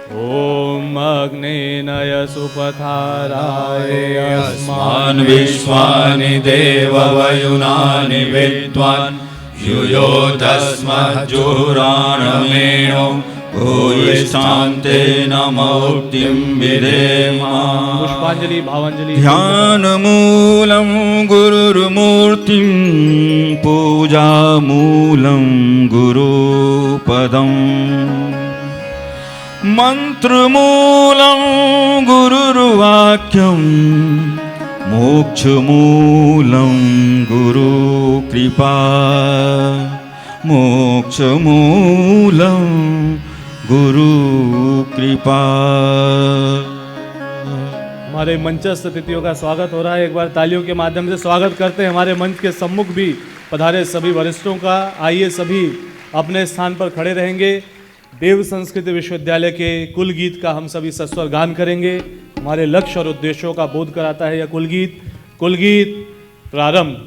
ॐ अग्नेनय सुपथाराय अस्मान् विश्वानि देववयुनानि विद्वान् युयोधस्मज्जुहुराणमेणो भूयिष्ठान्ते नमोक्तिं विधेम। पुष्पांजलि भावांजलि। ध्यानमूलं गुरुर्मूर्तिं पूजामूलं गुरुपदम् मंत्रमूलं गुरुर्वाक्यं मोक्षमूलं गुरुकृपा मोक्षमूलं गुरुकृपा। हमारे मंचस्थ अतिथियों का स्वागत हो रहा है। एक बार तालियों के माध्यम से स्वागत करते हैं हमारे मंच के सम्मुख भी पधारे सभी वरिष्ठों का। आइए सभी अपने स्थान पर खड़े रहेंगे। देव संस्कृत विश्वविद्यालय के कुल गीत का हम सभी सस्वर गान करेंगे। हमारे लक्ष्य और उद्देश्यों का बोध कराता है यह कुल गीत। कुल गीत प्रारंभ।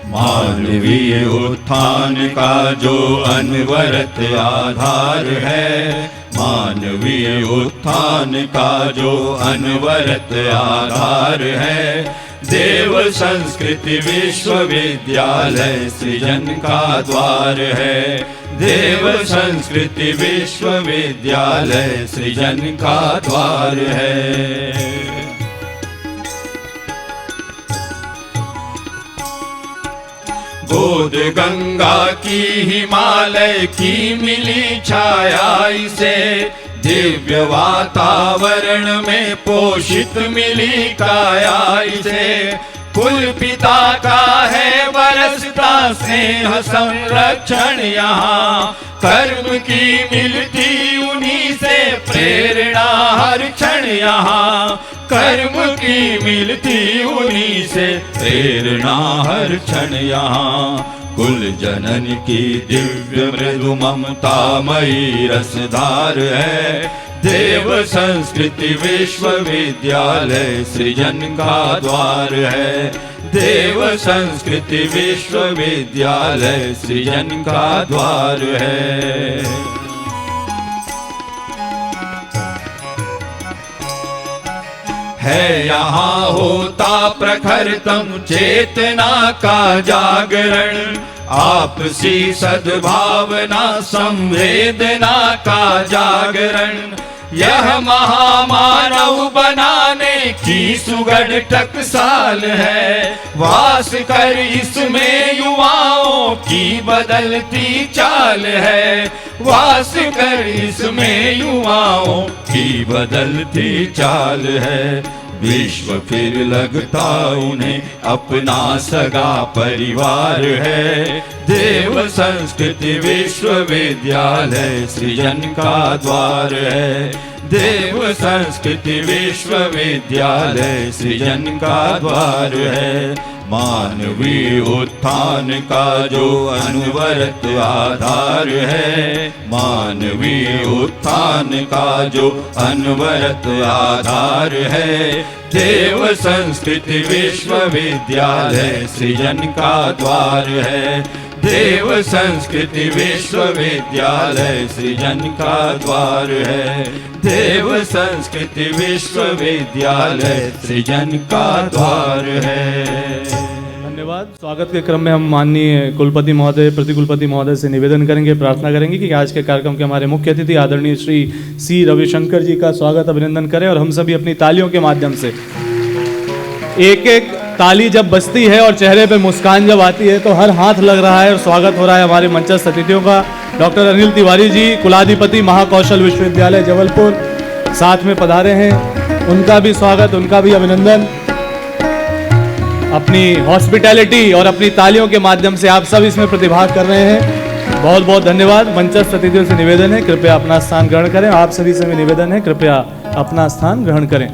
मानवीय उत्थान का जो अनवरत आधार है, मानवीय उत्थान का जो अनवरत आधार है, देव संस्कृति विश्वविद्यालय सृजन का द्वार है। देव संस्कृति विश्वविद्यालय सृजन का द्वार है। गोद गंगा की हिमालय की मिली छाया इसे, दिव्य वातावरण में पोषित मिली काया इसे। कुल पिता का है बरसता स्नेह संरक्षण यहाँ, कर्म की मिलती उन्हीं से प्रेरणा हर क्षण यहाँ, कर्म की मिलती उन्हीं से प्रेरणा हर क्षण यहाँ। कुल जनन की दिव्य मृदु ममतामयी रसधार है, देव संस्कृति विश्वविद्यालय सृजन का द्वार है। देव संस्कृति विश्वविद्यालय सृजन का द्वार है। है यहाँ होता प्रखरतम चेतना का जागरण, आपसी सद्भावना संवेदना का जागरण। यह महामानव बनाने की सुगढ़ टकसाल है, वास कर इसमें युवाओं की बदलती चाल है, वास कर इसमें युवाओं की बदलती चाल है। विश्व फिर लगता उन्हें अपना सगा परिवार है, देव संस्कृति विश्वविद्यालय सृजन का द्वार है। देव संस्कृति विश्वविद्यालय सृजन का द्वार है। मानवीय उत्थान का जो अनवरत आधार है, मानवीय उत्थान का जो अनवरत आधार है, देव संस्कृति विश्वविद्यालय सृजन का द्वार है। देव संस्कृति विश्वविद्यालय सृजन का द्वार है। देव संस्कृति विश्वविद्यालय सृजन का द्वार है। धन्यवाद। स्वागत के क्रम में हम माननीय कुलपति महोदय, प्रतिकुलपति महोदय से निवेदन करेंगे, प्रार्थना करेंगे कि आज के कार्यक्रम के हमारे मुख्य अतिथि आदरणीय श्री सी रविशंकर जी का स्वागत अभिनंदन करें और हम सभी अपनी तालियों के माध्यम से एक एक ताली जब बजती है और चेहरे पे मुस्कान जब आती है तो हर हाथ लग रहा है और स्वागत हो रहा है हमारे मंचस्थ अतिथियों का। डॉक्टर अनिल तिवारी जी, कुलाधिपति महाकौशल विश्वविद्यालय जबलपुर साथ में पधारे हैं, उनका भी स्वागत, उनका भी अभिनंदन। अपनी हॉस्पिटैलिटी और अपनी तालियों के माध्यम से आप सब इसमें प्रतिभाग कर रहे हैं, बहुत बहुत धन्यवाद। मंचस्थ अतिथियों से निवेदन है कृपया अपना स्थान ग्रहण करें। आप सभी से भी निवेदन है कृपया अपना स्थान ग्रहण करें।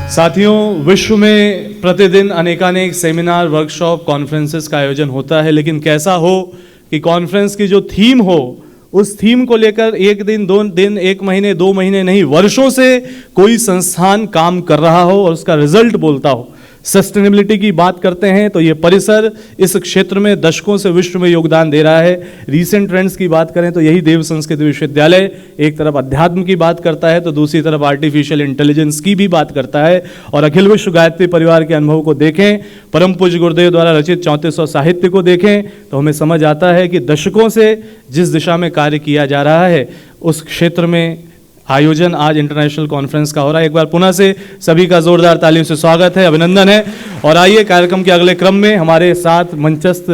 साथियों, विश्व में प्रतिदिन अनेकानेक सेमिनार, वर्कशॉप, कॉन्फ्रेंसेस का आयोजन होता है, लेकिन कैसा हो कि कॉन्फ्रेंस की जो थीम हो उस थीम को लेकर एक दिन, 2 दिन, 1 महीने, 2 महीने नहीं, वर्षों से कोई संस्थान काम कर रहा हो और उसका रिजल्ट बोलता हो। सस्टेनेबिलिटी की बात करते हैं तो ये परिसर इस क्षेत्र में दशकों से विश्व में योगदान दे रहा है। रीसेंट ट्रेंड्स की बात करें तो यही देव संस्कृत विश्वविद्यालय एक तरफ अध्यात्म की बात करता है तो दूसरी तरफ आर्टिफिशियल इंटेलिजेंस की भी बात करता है। और अखिल विश्व गायत्री परिवार के अनुभव को देखें, परम पूज्य गुरुदेव द्वारा रचित 3400 साहित्य को देखें तो हमें समझ आता है कि दशकों से जिस दिशा में कार्य किया जा रहा है उस क्षेत्र में आयोजन आज इंटरनेशनल कॉन्फ्रेंस का हो रहा है। एक बार पुनः से सभी का जोरदार तालियों से स्वागत है, अभिनंदन है। और आइए कार्यक्रम के अगले क्रम में हमारे साथ मंचस्थ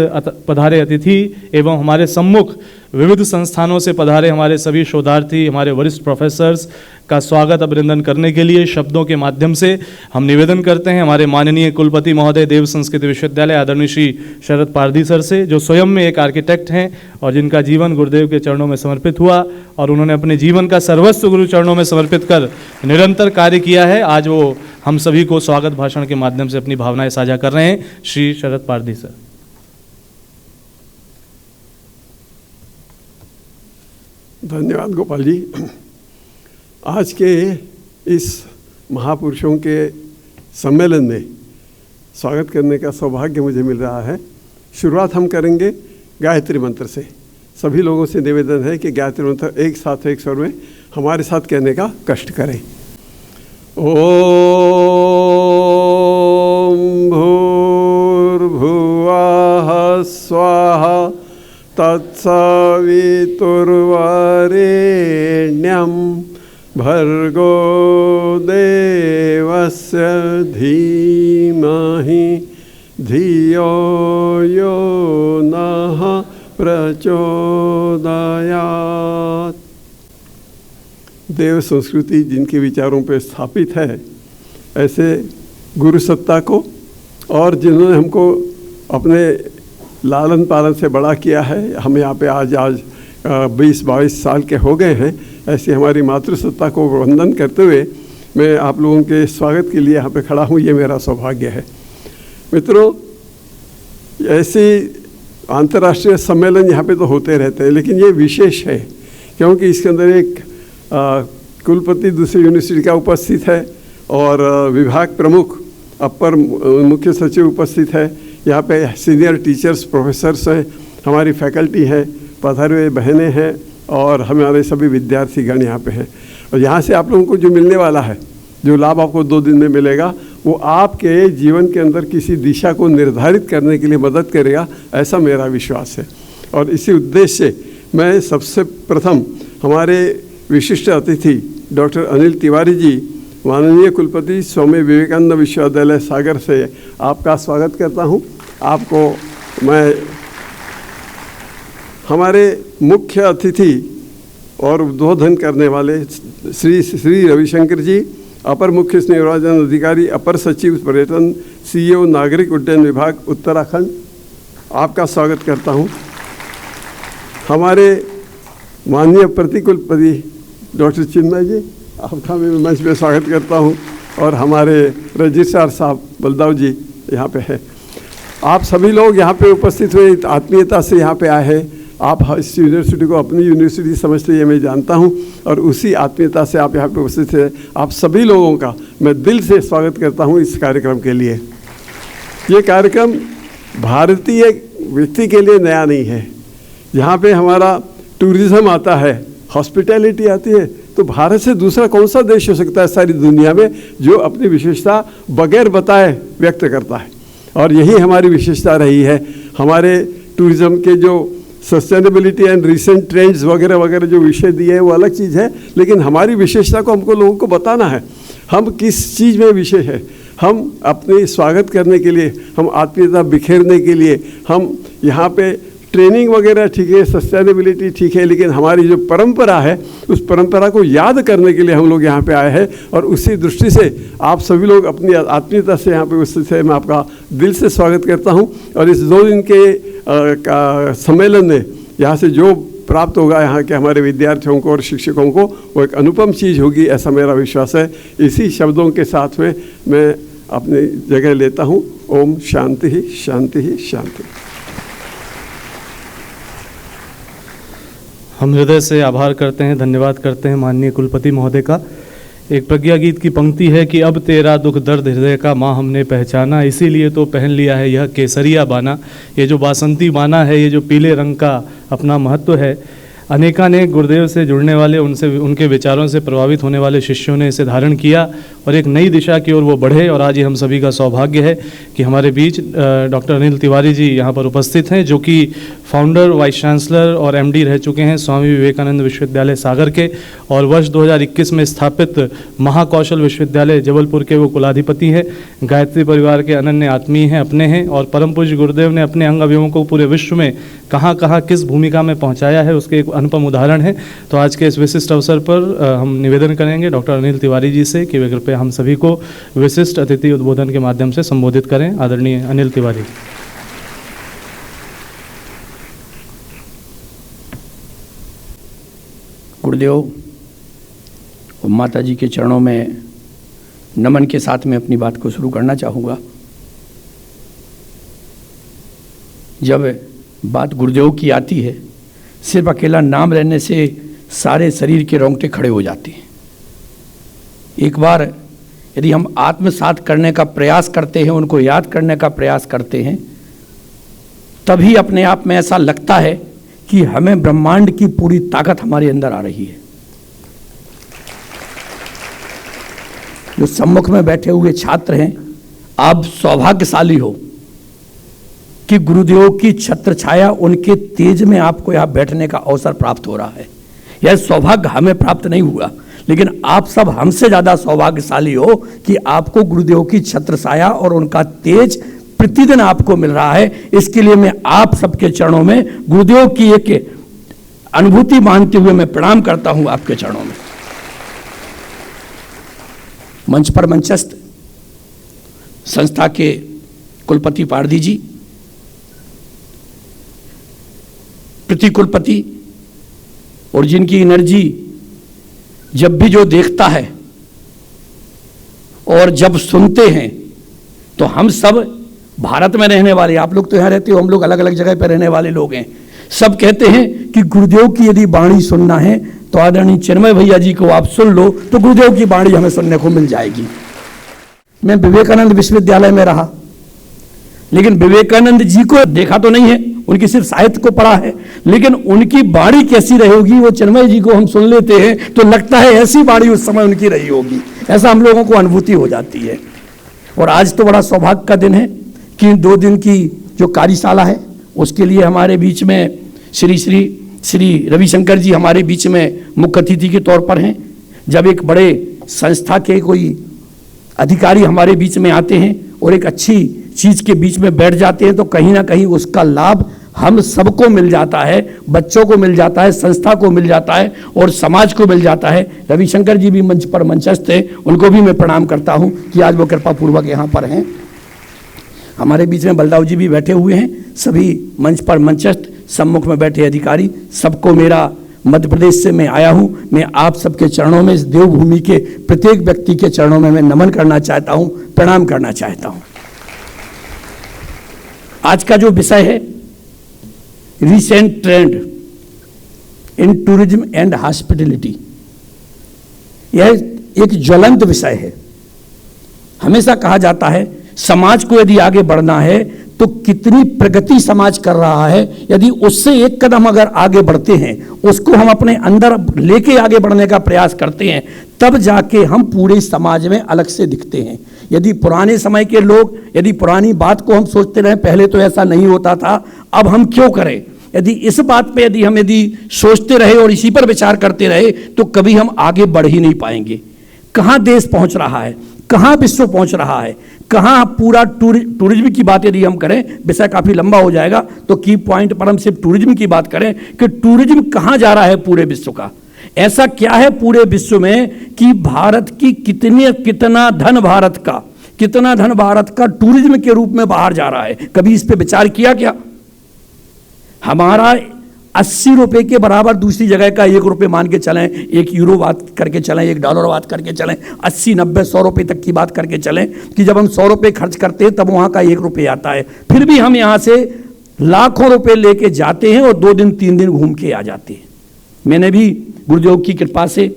पधारे अतिथि एवं हमारे सम्मुख विविध संस्थानों से पधारे हमारे सभी शोधार्थी, हमारे वरिष्ठ प्रोफेसर्स का स्वागत अभिनंदन करने के लिए शब्दों के माध्यम से हम निवेदन करते हैं हमारे माननीय कुलपति महोदय देव संस्कृत विश्वविद्यालय आदरणीय श्री शरद पारधी सर से, जो स्वयं में एक आर्किटेक्ट हैं और जिनका जीवन गुरुदेव के चरणों में समर्पित हुआ और उन्होंने अपने जीवन का सर्वस्व गुरु चरणों में समर्पित कर निरंतर कार्य किया है। आज वो हम सभी को स्वागत भाषण के माध्यम से अपनी भावनाएं साझा कर रहे हैं। श्री शरद पारधी सर। धन्यवाद गोपाल जी। आज के इस महापुरुषों के सम्मेलन में स्वागत करने का सौभाग्य मुझे मिल रहा है। शुरुआत हम करेंगे गायत्री मंत्र से। सभी लोगों से निवेदन है कि गायत्री मंत्र एक साथ एक स्वर में हमारे साथ कहने का कष्ट करें। ओम भूर्भुवः स्वाहा तत्सवितुर्वरेण्यं भर्गो देवस्य धीमहि धियो यो नः प्रचोदयात्। देव संस्कृति जिनके विचारों पर स्थापित है, ऐसे गुरु सत्ता को और जिन्होंने हमको अपने लालन पालन से बड़ा किया है, हम यहाँ पे आज 20-22 साल के हो गए हैं, ऐसी हमारी मातृसत्ता को वंदन करते हुए मैं आप लोगों के स्वागत के लिए यहाँ पे खड़ा हूँ। ये मेरा सौभाग्य है। मित्रों, ऐसे अंतर्राष्ट्रीय सम्मेलन यहाँ पे तो होते रहते हैं, लेकिन ये विशेष है क्योंकि इसके अंदर एक कुलपति दूसरी यूनिवर्सिटी का उपस्थित है और विभाग प्रमुख अपर मुख्य सचिव उपस्थित है। यहाँ पे सीनियर टीचर्स प्रोफेसर्स हैं, हमारी फैकल्टी है, पधारे हुए बहनें हैं और हमारे सभी विद्यार्थीगण यहाँ पे हैं। और यहाँ से आप लोगों को जो मिलने वाला है, जो लाभ आपको 2 दिन में मिलेगा, वो आपके जीवन के अंदर किसी दिशा को निर्धारित करने के लिए मदद करेगा, ऐसा मेरा विश्वास है। और इसी उद्देश्य से मैं सबसे प्रथम हमारे विशिष्ट अतिथि डॉक्टर अनिल तिवारी जी, माननीय कुलपति स्वामी विवेकानंद विश्वविद्यालय सागर से आपका स्वागत करता हूं। आपको मैं हमारे मुख्य अतिथि और उद्बोधन करने वाले श्री रविशंकर जी, अपर मुख्य निर्वाचन अधिकारी, अपर सचिव पर्यटन, सीईओ नागरिक उड्डयन विभाग उत्तराखंड, आपका स्वागत करता हूं। हमारे माननीय प्रतिकुलपति डॉक्टर चिन्मय जी, आपका मैं मंच पे स्वागत करता हूं। और हमारे रजिस्ट्रार साहब बलदाव जी यहाँ पे है। आप सभी लोग यहाँ पे उपस्थित हुए आत्मीयता से यहाँ पे आए हैं। आप इस यूनिवर्सिटी को अपनी यूनिवर्सिटी समझते ये मैं जानता हूँ और उसी आत्मीयता से आप यहाँ पे उपस्थित हैं। आप सभी लोगों का मैं दिल से स्वागत करता हूँ इस कार्यक्रम के लिए। ये कार्यक्रम भारतीय व्यक्ति के लिए नया नहीं है। यहाँ पे हमारा टूरिज़्म आता है, हॉस्पिटैलिटी आती है, तो भारत से दूसरा कौन सा देश हो सकता है सारी दुनिया में जो अपनी विशेषता बगैर बताए व्यक्त करता है। और यही हमारी विशेषता रही है। हमारे टूरिज़्म के जो सस्टेनेबिलिटी एंड रिसेंट ट्रेंड्स वगैरह वगैरह जो विषय दिए हैं वो अलग चीज़ है, लेकिन हमारी विशेषता को हमको लोगों को बताना है। हम किस चीज़ में विशेष है, हम अपने स्वागत करने के लिए, हम आत्मीयता बिखेरने के लिए, हम यहाँ पे ट्रेनिंग वगैरह ठीक है, सस्टेनेबिलिटी ठीक है, लेकिन हमारी जो परंपरा है उस परंपरा को याद करने के लिए हम लोग यहाँ पे आए हैं। और उसी दृष्टि से आप सभी लोग अपनी आत्मीयता से यहाँ पे उपस्थित है, मैं आपका दिल से स्वागत करता हूँ। और इस 2 दिन के सम्मेलन में यहाँ से जो प्राप्त होगा यहाँ के हमारे विद्यार्थियों को और शिक्षकों को, वो एक अनुपम चीज़ होगी, ऐसा मेरा विश्वास है। इसी शब्दों के साथ में मैं अपनी जगह लेता हूँ। ओम शांति ही शांति ही शांति। हम हृदय से आभार करते हैं, धन्यवाद करते हैं माननीय कुलपति महोदय का। एक प्रज्ञा गीत की पंक्ति है कि अब तेरा दुख दर्द हृदय का माँ हमने पहचाना, इसीलिए तो पहन लिया है यह केसरिया बाना। ये जो बासंती बाना है, ये जो पीले रंग का अपना महत्व है, अनेकानेक गुरुदेव से जुड़ने वाले, उनके विचारों से प्रभावित होने वाले शिष्यों ने इसे धारण किया और एक नई दिशा की ओर वो बढ़े। और आज ये हम सभी का सौभाग्य है कि हमारे बीच डॉक्टर अनिल तिवारी जी यहाँ पर उपस्थित हैं, जो कि फाउंडर, वाइस चांसलर और एमडी रह चुके हैं स्वामी विवेकानंद विश्वविद्यालय सागर के, और वर्ष 2021 में स्थापित महाकौशल विश्वविद्यालय जबलपुर के वो कुलाधिपति हैं। गायत्री परिवार के अनन्य आत्मीय हैं, अपने हैं, और परम पूज्य गुरुदेव ने अपने अंग अवयवों को पूरे विश्व में कहाँ कहाँ किस भूमिका में पहुँचाया है, उसके एक अनुपम उदाहरण है। तो आज के इस विशिष्ट अवसर पर हम निवेदन करेंगे डॉक्टर अनिल तिवारी जी से कि वे कृपया हम सभी को विशिष्ट अतिथि उद्बोधन के माध्यम से संबोधित करें। आदरणीय अनिल तिवारी। गुरुदेव और माता जी के चरणों में नमन के साथ में अपनी बात को शुरू करना चाहूँगा। जब बात गुरुदेव की आती है, सिर्फ अकेला नाम लेने से सारे शरीर के रोंगटे खड़े हो जाते हैं। एक बार यदि हम आत्मसात करने का प्रयास करते हैं, उनको याद करने का प्रयास करते हैं, तभी अपने आप में ऐसा लगता है कि हमें ब्रह्मांड की पूरी ताकत हमारे अंदर आ रही है। जो सम्मुख में बैठे हुए छात्र हैं, आप सौभाग्यशाली हो कि गुरुदेव की छत्र छाया, उनके तेज में आपको यहाँ बैठने का अवसर प्राप्त हो रहा है। यह सौभाग्य हमें प्राप्त नहीं हुआ, लेकिन आप सब हमसे ज़्यादा सौभाग्यशाली हो कि आपको गुरुदेव की छत्र छाया और उनका तेज प्रतिदिन आपको मिल रहा है। इसके लिए मैं आप सबके चरणों में गुरुदेव की एक अनुभूति मानते हुए मैं प्रणाम करता हूं आपके चरणों में। मंच पर मंचस्थ संस्था के कुलपति पारदी जी, प्रति कुलपति, और जिनकी एनर्जी जब भी जो देखता है और जब सुनते हैं, तो हम सब भारत में रहने वाले, आप लोग तो यहाँ रहते हो, हम लोग अलग अलग जगह पर रहने वाले लोग हैं, सब कहते हैं कि गुरुदेव की यदि वाणी सुनना है तो आदरणीय चिन्मय भैया जी को आप सुन लो, तो गुरुदेव की वाणी हमें सुनने को मिल जाएगी। मैं विवेकानंद विश्वविद्यालय में रहा, लेकिन विवेकानंद जी को देखा तो नहीं है, उनकी सिर्फ साहित्य को पढ़ा है, लेकिन उनकी वाणी कैसी रही होगी वो चिन्मय जी को हम सुन लेते हैं तो लगता है ऐसी वाणी उस समय उनकी रही होगी, ऐसा हम लोगों को अनुभूति हो जाती है। और आज तो बड़ा सौभाग्य का दिन है कि 2 दिन की जो कार्यशाला है उसके लिए हमारे बीच में श्री रविशंकर जी हमारे बीच में मुख्य अतिथि के तौर पर हैं। जब एक बड़े संस्था के कोई अधिकारी हमारे बीच में आते हैं और एक अच्छी चीज़ के बीच में बैठ जाते हैं, तो कहीं ना कहीं उसका लाभ हम सबको मिल जाता है, बच्चों को मिल जाता है, संस्था को मिल जाता है और समाज को मिल जाता है। रविशंकर जी भी मंच पर मंचस्थ थे, उनको भी मैं प्रणाम करता हूं कि आज वो कृपापूर्वक यहाँ पर हैं। हमारे बीच में बलदाव जी भी बैठे हुए हैं, सभी मंच पर मंचस्थ सम्मुख में बैठे अधिकारी, सबको मेरा मध्य प्रदेश से मैं आया हूं, मैं आप सबके चरणों में, इस देवभूमि के प्रत्येक व्यक्ति के चरणों में मैं नमन करना चाहता हूं, प्रणाम करना चाहता हूं। आज का जो विषय है, recent trend in tourism and hospitality, यह एक ज्वलंत विषय है। हमेशा कहा जाता है समाज को यदि आगे बढ़ना है तो कितनी प्रगति समाज कर रहा है, यदि उससे एक कदम अगर आगे बढ़ते हैं, उसको हम अपने अंदर लेके आगे बढ़ने का प्रयास करते हैं, तब जाके हम पूरे समाज में अलग से दिखते हैं। यदि पुराने समय के लोग, यदि पुरानी बात को हम सोचते रहे, पहले तो ऐसा नहीं होता था, अब हम क्यों करें, यदि इस बात पे यदि हम सोचते रहे और इसी पर विचार करते रहे तो कभी हम आगे बढ़ ही नहीं पाएंगे। कहाँ देश पहुंच रहा है, कहाँ विश्व पहुंच रहा है, कहाँ पूरा टूरिज्म की बात यदि हम करें, विषय काफ़ी लंबा हो जाएगा, तो की पॉइंट पर हम सिर्फ टूरिज्म की बात करें कि टूरिज्म कहाँ जा रहा है पूरे विश्व का। ऐसा क्या है पूरे विश्व में कि भारत की कितना धन भारत का टूरिज्म के रूप में बाहर जा रहा है। कभी इस पे विचार किया क्या? हमारा 80 रुपए के बराबर दूसरी जगह का 1 रुपये मान के चलें, 1 यूरो बात करके चलें, 1 डॉलर बात करके चलें, 80, 90, 100 रुपये तक की बात करके चलें कि जब हम 100 रुपये खर्च करते हैं तब वहाँ का 1 रुपये आता है। फिर भी हम यहाँ से लाखों रुपए लेके जाते हैं और 2 दिन 3 दिन घूम के आ जाते हैं। मैंने भी गुरुदेव की कृपा से,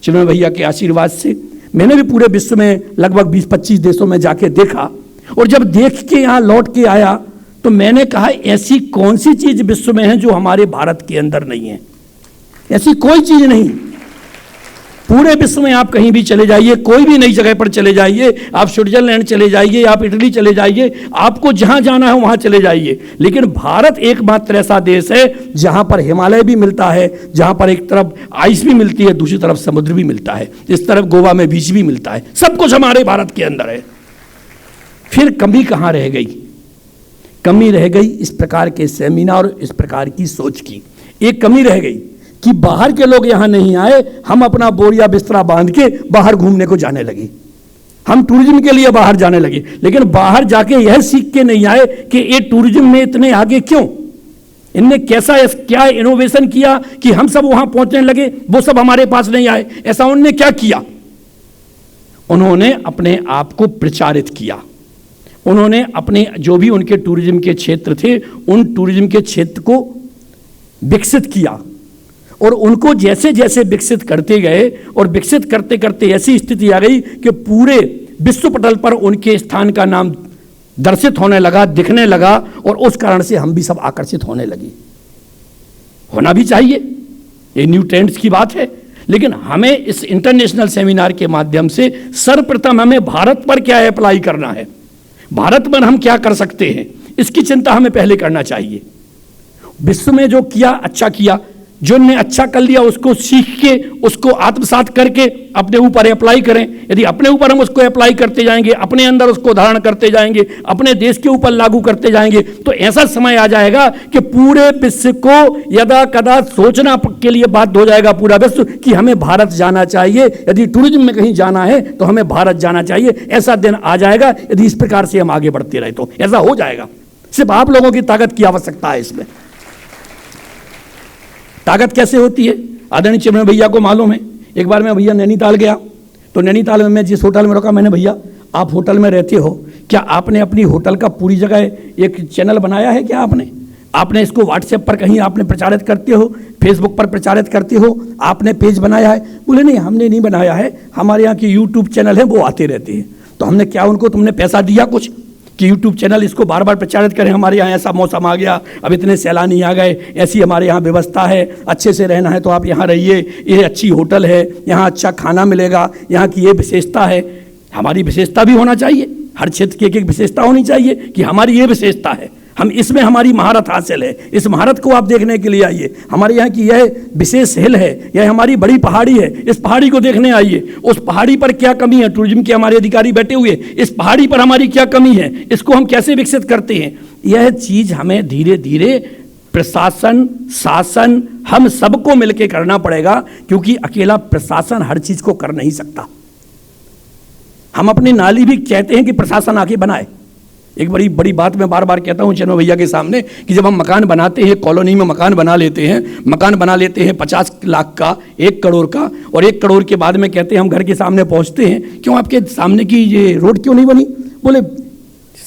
चिन्मय भैया के आशीर्वाद से मैंने भी पूरे विश्व में लगभग 20-25 देशों में जाके देखा, और जब देख के यहाँ लौट के आया तो मैंने कहा ऐसी कौन सी चीज विश्व में है जो हमारे भारत के अंदर नहीं है? ऐसी कोई चीज नहीं। पूरे विश्व में आप कहीं भी चले जाइए, कोई भी नई जगह पर चले जाइए, आप स्विट्जरलैंड चले जाइए, आप इटली चले जाइए, आपको जहां जाना है वहां चले जाइए, लेकिन भारत एकमात्र ऐसा देश है जहां पर हिमालय भी मिलता है, जहां पर एक तरफ आइस भी मिलती है, दूसरी तरफ समुद्र भी मिलता है, इस तरफ गोवा में बीच भी मिलता है, सब कुछ हमारे भारत के अंदर है। फिर कमी कहां रह गई? कमी रह गई इस प्रकार के सेमिनार, इस प्रकार की सोच की। एक कमी रह गई कि बाहर के लोग यहां नहीं आए, हम अपना बोरिया बिस्तरा बांध के बाहर घूमने को जाने लगे, हम टूरिज्म के लिए बाहर जाने लगे, लेकिन बाहर जाके यह सीख के नहीं आए कि ये टूरिज्म में इतने आगे क्यों, इनने क्या इनोवेशन किया कि हम सब वहां पहुंचने लगे, वो सब हमारे पास नहीं आए, ऐसा उन्होंने क्या किया? उन्होंने अपने आप को प्रचारित किया, उन्होंने अपने जो भी उनके टूरिज्म के क्षेत्र थे उन टूरिज्म के क्षेत्र को विकसित किया, और उनको जैसे जैसे विकसित करते गए और विकसित करते करते ऐसी स्थिति आ गई कि पूरे विश्व पटल पर उनके स्थान का नाम दर्शित होने लगा, दिखने लगा, और उस कारण से हम भी सब आकर्षित होने लगे। होना भी चाहिए, ये न्यू ट्रेंड्स की बात है, लेकिन हमें इस इंटरनेशनल सेमिनार के माध्यम से सर्वप्रथम हमें भारत पर क्या अप्लाई करना है, भारत में हम क्या कर सकते हैं, इसकी चिंता हमें पहले करना चाहिए। विश्व में जो किया अच्छा किया, जो ने अच्छा कर लिया उसको सीख के, उसको आत्मसात करके अपने ऊपर अप्लाई करें। यदि अपने ऊपर हम उसको अप्लाई करते जाएंगे, अपने अंदर उसको धारण करते जाएंगे, अपने देश के ऊपर लागू करते जाएंगे, तो ऐसा समय आ जाएगा कि पूरे विश्व को यदा कदा सोचना के लिए बाध्य हो जाएगा पूरा विश्व कि हमें भारत जाना चाहिए, यदि टूरिज्म में कहीं जाना है तो हमें भारत जाना चाहिए। ऐसा दिन आ जाएगा यदि इस प्रकार से हम आगे बढ़ते रहे तो ऐसा हो जाएगा। सिर्फ आप लोगों की ताकत की आवश्यकता है। इसमें ताकत कैसे होती है? आदरणीय चेयरमैन भैया को मालूम है, एक बार मैं भैया नैनीताल गया, तो नैनीताल में मैं जिस होटल में रुका, मैंने भैया आप होटल में रहते हो, क्या आपने अपनी होटल का पूरी जगह एक चैनल बनाया है? क्या आपने इसको व्हाट्सएप पर कहीं आपने प्रचारित करते हो, फेसबुक पर प्रचारित करते हो, आपने पेज बनाया है? बोले नहीं, हमने नहीं बनाया है, हमारे यहाँ की यूट्यूब चैनल है, वो आते रहते हैं। तो हमने क्या उनको तुमने पैसा दिया कुछ कि यूट्यूब चैनल इसको बार बार प्रचारित करें? हमारे यहाँ ऐसा मौसम आ गया, अब इतने सैलानी आ गए, ऐसी हमारे यहाँ व्यवस्था है, अच्छे से रहना है तो आप यहाँ रहिए, ये अच्छी होटल है, यहाँ अच्छा खाना मिलेगा, यहाँ की ये विशेषता है। हमारी विशेषता भी होना चाहिए, हर क्षेत्र की एक एक विशेषता होनी चाहिए कि हमारी ये विशेषता है, हम इसमें हमारी महारत हासिल है, इस महारत को आप देखने के लिए आइए। हमारे यहाँ की यह विशेष हिल है, यह हमारी बड़ी पहाड़ी है, इस पहाड़ी को देखने आइए। उस पहाड़ी पर क्या कमी है? टूरिज्म के हमारे अधिकारी बैठे हुए, इस पहाड़ी पर हमारी क्या कमी है, इसको हम कैसे विकसित करते हैं? यह चीज हमें धीरे धीरे प्रशासन, शासन, हम सबको मिलकर करना पड़ेगा, क्योंकि अकेला प्रशासन हर चीज को कर नहीं सकता। हम अपनी नाली भी कहते हैं कि प्रशासन आके बनाए। एक बड़ी बड़ी बात मैं बार बार कहता हूं चेनो भैया के सामने कि जब हम मकान बनाते हैं, कॉलोनी में मकान बना लेते हैं 50 लाख का, 1 करोड़ का, और 1 करोड़ के बाद में कहते हैं हम घर के सामने पहुंचते हैं, क्यों आपके सामने की ये रोड क्यों नहीं बनी? बोले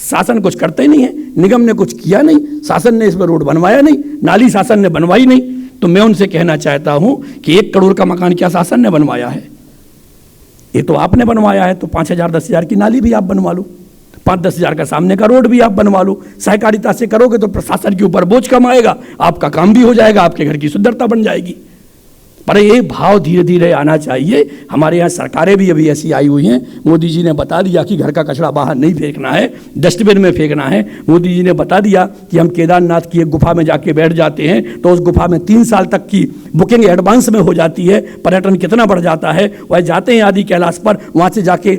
शासन कुछ करता ही नहीं है, निगम ने कुछ किया नहीं, शासन ने इस पर रोड बनवाया नहीं, नाली शासन ने बनवाई नहीं। तो मैं उनसे कहना चाहता हूं कि 1 करोड़ का मकान क्या शासन ने बनवाया है? ये तो आपने बनवाया है, तो 5,000 10,000 की नाली भी आप बनवा लो, 5-10 हज़ार का सामने का रोड भी आप बनवा लो। सहकारिता से करोगे तो प्रशासन के ऊपर बोझ कम आएगा, आपका काम भी हो जाएगा, आपके घर की सुंदरता बन जाएगी। पर ये भाव धीरे धीरे आना चाहिए। हमारे यहाँ सरकारें भी अभी ऐसी आई हुई हैं, मोदी जी ने बता दिया कि घर का कचरा बाहर नहीं फेंकना है, डस्टबिन में फेंकना है। मोदी जी ने बता दिया कि हम केदारनाथ की एक गुफा में जाके बैठ जाते हैं तो उस गुफा में 3 साल तक की बुकिंग एडवांस में हो जाती है। पर्यटन कितना बढ़ जाता है। वह जाते हैं आदि कैलाश पर, वहाँ से जाके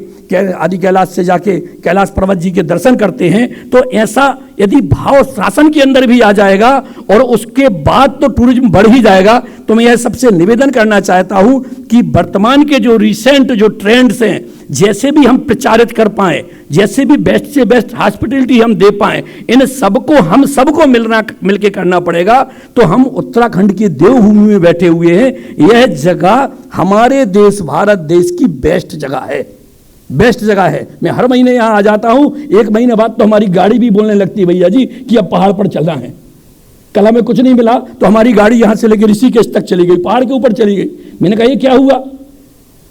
आदि कैलाश से जाके कैलाश पर्वत जी के दर्शन करते हैं। तो ऐसा यदि भाव शासन के अंदर भी आ जाएगा और उसके बाद तो टूरिज्म बढ़ ही जाएगा। तो मैं यह सबसे निवेदन करना चाहता हूं कि वर्तमान के जो रिसेंट जो ट्रेंड्स हैं, जैसे भी हम प्रचारित कर पाए, जैसे भी बेस्ट से बेस्ट हॉस्पिटलिटी हम दे पाए, इन सबको हम सबको मिलके करना पड़ेगा। तो हम उत्तराखंड की देवभूमि में बैठे हुए हैं। यह जगह हमारे देश भारत देश की बेस्ट जगह है, बेस्ट जगह है। मैं हर महीने यहाँ आ जाता हूँ, 1 महीने बाद तो हमारी गाड़ी भी बोलने लगती है, भैया जी कि अब पहाड़ पर चलना है। कल हमें कुछ नहीं मिला तो हमारी गाड़ी यहाँ से लेकर ऋषिकेश तक चली गई, पहाड़ के ऊपर चली गई। मैंने कहा ये क्या हुआ?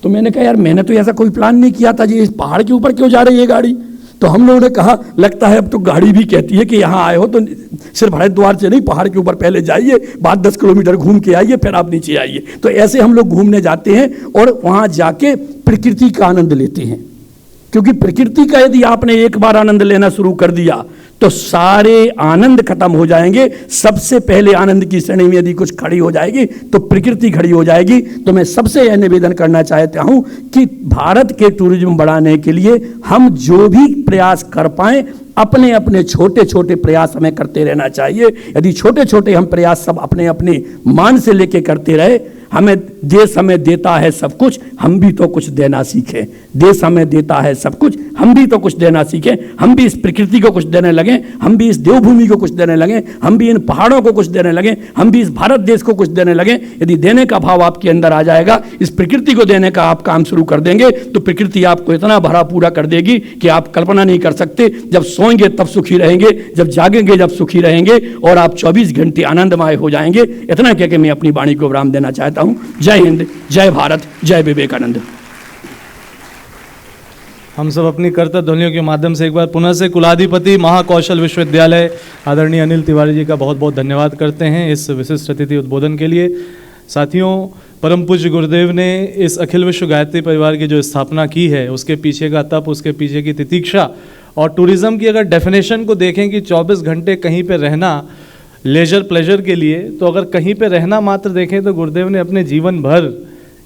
तो मैंने कहा यार मैंने तो ऐसा कोई प्लान नहीं किया था जी, इस पहाड़ के ऊपर क्यों जा रही है गाड़ी। तो हम लोगों ने कहा लगता है अब तो गाड़ी भी कहती है कि यहाँ आए हो तो सिर्फ हरिद्वार से नहीं, पहाड़ के ऊपर पहले जाइए, बाद 10 किलोमीटर घूम के आइए, फिर आप नीचे आइए। तो ऐसे हम लोग घूमने जाते हैं और वहाँ जाके प्रकृति का आनंद लेते हैं, क्योंकि प्रकृति का यदि आपने एक बार आनंद लेना शुरू कर दिया तो सारे आनंद खत्म हो जाएंगे। सबसे पहले आनंद की श्रेणी में यदि कुछ खड़ी हो जाएगी तो प्रकृति खड़ी हो जाएगी। तो मैं सबसे यह निवेदन करना चाहता हूं कि भारत के टूरिज्म बढ़ाने के लिए हम जो भी प्रयास कर पाएं, अपने अपने छोटे छोटे प्रयास हमें करते रहना चाहिए। यदि छोटे छोटे हम प्रयास सब अपने अपने मान से लेके करते रहे, हमें देश हमें देता है सब कुछ, हम भी तो कुछ देना सीखें। देश हमें देता है सब कुछ, हम भी तो कुछ देना सीखें। हम भी इस प्रकृति को कुछ देने लगें, हम भी इस देवभूमि को कुछ देने लगें, हम भी इन पहाड़ों को कुछ देने लगें, हम भी इस भारत देश को कुछ देने लगें। यदि देने का भाव आपके अंदर आ जाएगा, इस प्रकृति को देने का आप काम शुरू कर देंगे, तो प्रकृति आपको इतना भरा पूरा कर देगी कि आप कल्पना नहीं कर सकते। जब सोएंगे तब सुखी रहेंगे, जब जागेंगे जब सुखी रहेंगे, और आप 24 घंटे आनंदमय हो जाएंगे। इतना कह के मैं अपनी वाणी को विराम देना चाहता हूं। जय हिंद, जय भारत, जय विवेकानंद। हम सब अपनी कर्तव्य ध्वनियों के माध्यम से एक बार पुनः से कुलाधिपति महाकौशल विश्वविद्यालय आदरणीय अनिल तिवारी जी का बहुत बहुत धन्यवाद करते हैं इस विशिष्ट अतिथि उद्बोधन के लिए। साथियों, परम पूज्य गुरुदेव ने इस अखिल विश्व गायत्री परिवार की जो स्थापना की है, उसके पीछे का तप, उसके पीछे की तितीक्षा, और टूरिज़्म की अगर डेफिनेशन को देखें कि 24 घंटे कहीं पे रहना लेजर प्लेजर के लिए, तो अगर कहीं पे रहना मात्र देखें तो गुरुदेव ने अपने जीवन भर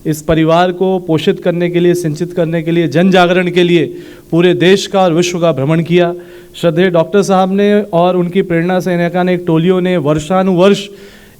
इस परिवार को पोषित करने के लिए, सिंचित करने के लिए, जन जागरण के लिए पूरे देश का और विश्व का भ्रमण किया। श्रद्धेय डॉक्टर साहब ने और उनकी प्रेरणा से अनेक टोलियों ने वर्षानुवर्ष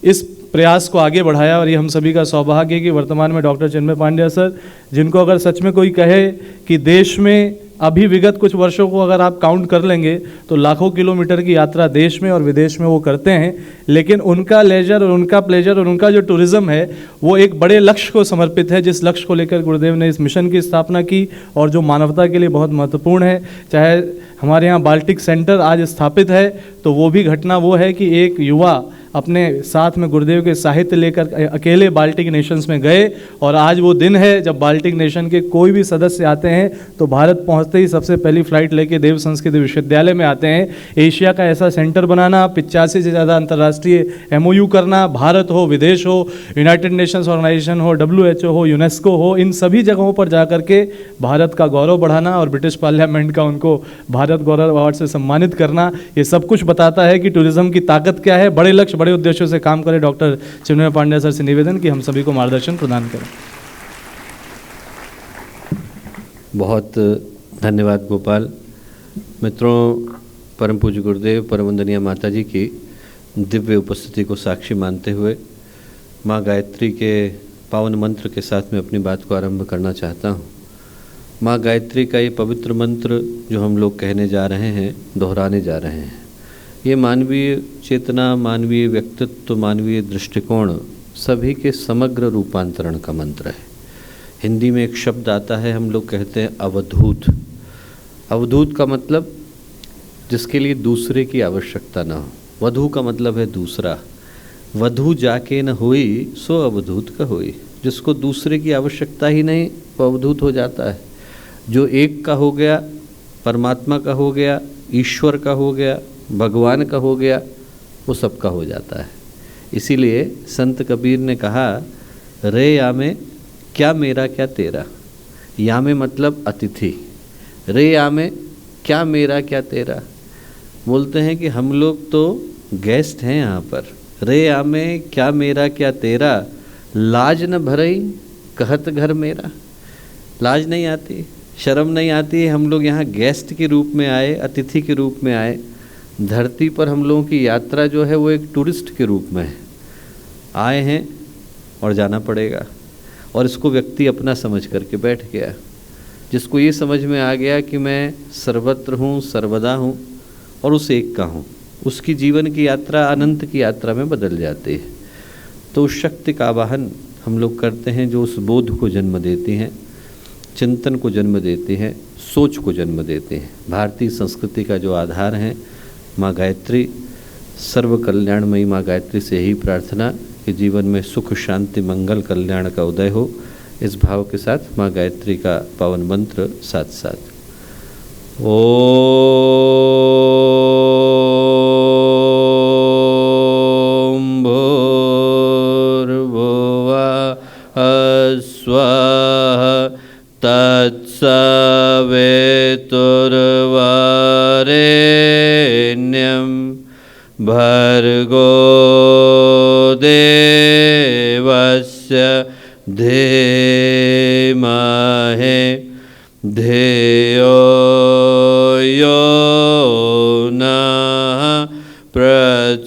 इस प्रयास को आगे बढ़ाया, और ये हम सभी का सौभाग्य है कि वर्तमान में डॉक्टर चिन्मय पांड्या सर, जिनको अगर सच में कोई कहे कि देश में अभी विगत कुछ वर्षों को अगर आप काउंट कर लेंगे तो लाखों किलोमीटर की यात्रा देश में और विदेश में वो करते हैं, लेकिन उनका लेजर और उनका प्लेजर और उनका जो टूरिज़्म है वो एक बड़े लक्ष्य को समर्पित है, जिस लक्ष्य को लेकर गुरुदेव ने इस मिशन की स्थापना की और जो मानवता के लिए बहुत महत्वपूर्ण है। चाहे हमारे यहाँ बाल्टिक सेंटर आज स्थापित है, तो वो भी घटना वो है कि एक युवा अपने साथ में गुरुदेव के साहित्य लेकर अकेले बाल्टिक नेशंस में गए, और आज वो दिन है जब बाल्टिक नेशन के कोई भी सदस्य आते हैं तो भारत पहुंचते ही सबसे पहली फ्लाइट लेके देव संस्कृति विश्वविद्यालय में आते हैं। एशिया का ऐसा सेंटर बनाना, 85 से ज़्यादा अंतर्राष्ट्रीय MOU करना, भारत हो, विदेश हो, यूनाइटेड नेशंस ऑर्गेनाइजेशन हो, WHO हो, यूनेस्को हो, इन सभी जगहों पर जा करके भारत का गौरव बढ़ाना और ब्रिटिश पार्लियामेंट का उनको भारत गौरव अवार्ड से सम्मानित करना, ये सब कुछ बताता है कि टूरिज़्म की ताकत क्या है। बड़े लक्ष्य बड़े उद्देश्यों से काम करें। डॉक्टर चिन्मय पांड्या सर से निवेदन कि हम सभी को मार्गदर्शन प्रदान करें। बहुत धन्यवाद गोपाल। मित्रों, परम पूज्य गुरुदेव परम वंदनीय माता जी की दिव्य उपस्थिति को साक्षी मानते हुए माँ गायत्री के पावन मंत्र के साथ में अपनी बात को आरंभ करना चाहता हूँ। माँ गायत्री का ये पवित्र मंत्र जो हम लोग कहने जा रहे हैं, दोहराने जा रहे हैं, ये मानवीय चेतना, मानवीय व्यक्तित्व, मानवीय दृष्टिकोण सभी के समग्र रूपांतरण का मंत्र है। हिंदी में एक शब्द आता है, हम लोग कहते हैं अवधूत। अवधूत का मतलब जिसके लिए दूसरे की आवश्यकता ना हो। वधू का मतलब है दूसरा। वधू जाके न होई सो अवधूत का होई। जिसको दूसरे की आवश्यकता ही नहीं वो अवधूत हो जाता है। जो एक का हो गया, परमात्मा का हो गया, ईश्वर का हो गया, भगवान का हो गया, वो सबका हो जाता है। इसीलिए संत कबीर ने कहा, रे यामे क्या मेरा क्या तेरा। यामे मतलब अतिथि, रे यामे क्या मेरा क्या तेरा। बोलते हैं कि हम लोग तो गेस्ट हैं यहाँ पर। रे यामे क्या मेरा क्या तेरा, लाज न भरई कहत घर मेरा। लाज नहीं आती, शर्म नहीं आती। हम लोग यहाँ गेस्ट के रूप में आए, अतिथि के रूप में आए। धरती पर हम लोगों की यात्रा जो है वो एक टूरिस्ट के रूप में है। आए हैं और जाना पड़ेगा, और इसको व्यक्ति अपना समझ करके बैठ गया। जिसको ये समझ में आ गया कि मैं सर्वत्र हूँ, सर्वदा हूँ और उस एक का हूँ, उसकी जीवन की यात्रा अनंत की यात्रा में बदल जाती है। तो उस शक्ति का आवाहन हम लोग करते हैं जो उस बोध को जन्म देती हैं, चिंतन को जन्म देती हैं, सोच को जन्म देती हैं। भारतीय संस्कृति का जो आधार है माँ गायत्री, सर्व कल्याणमयी माँ गायत्री से यही प्रार्थना कि जीवन में सुख, शांति, मंगल, कल्याण का उदय हो। इस भाव के साथ माँ गायत्री का पावन मंत्र साथ साथ। ओम भूर्भुवः स्वः तत्सवितुर्वरेण्यं भर्गो देवस्य धीमहि धियो यो नः प्रचोदयात्।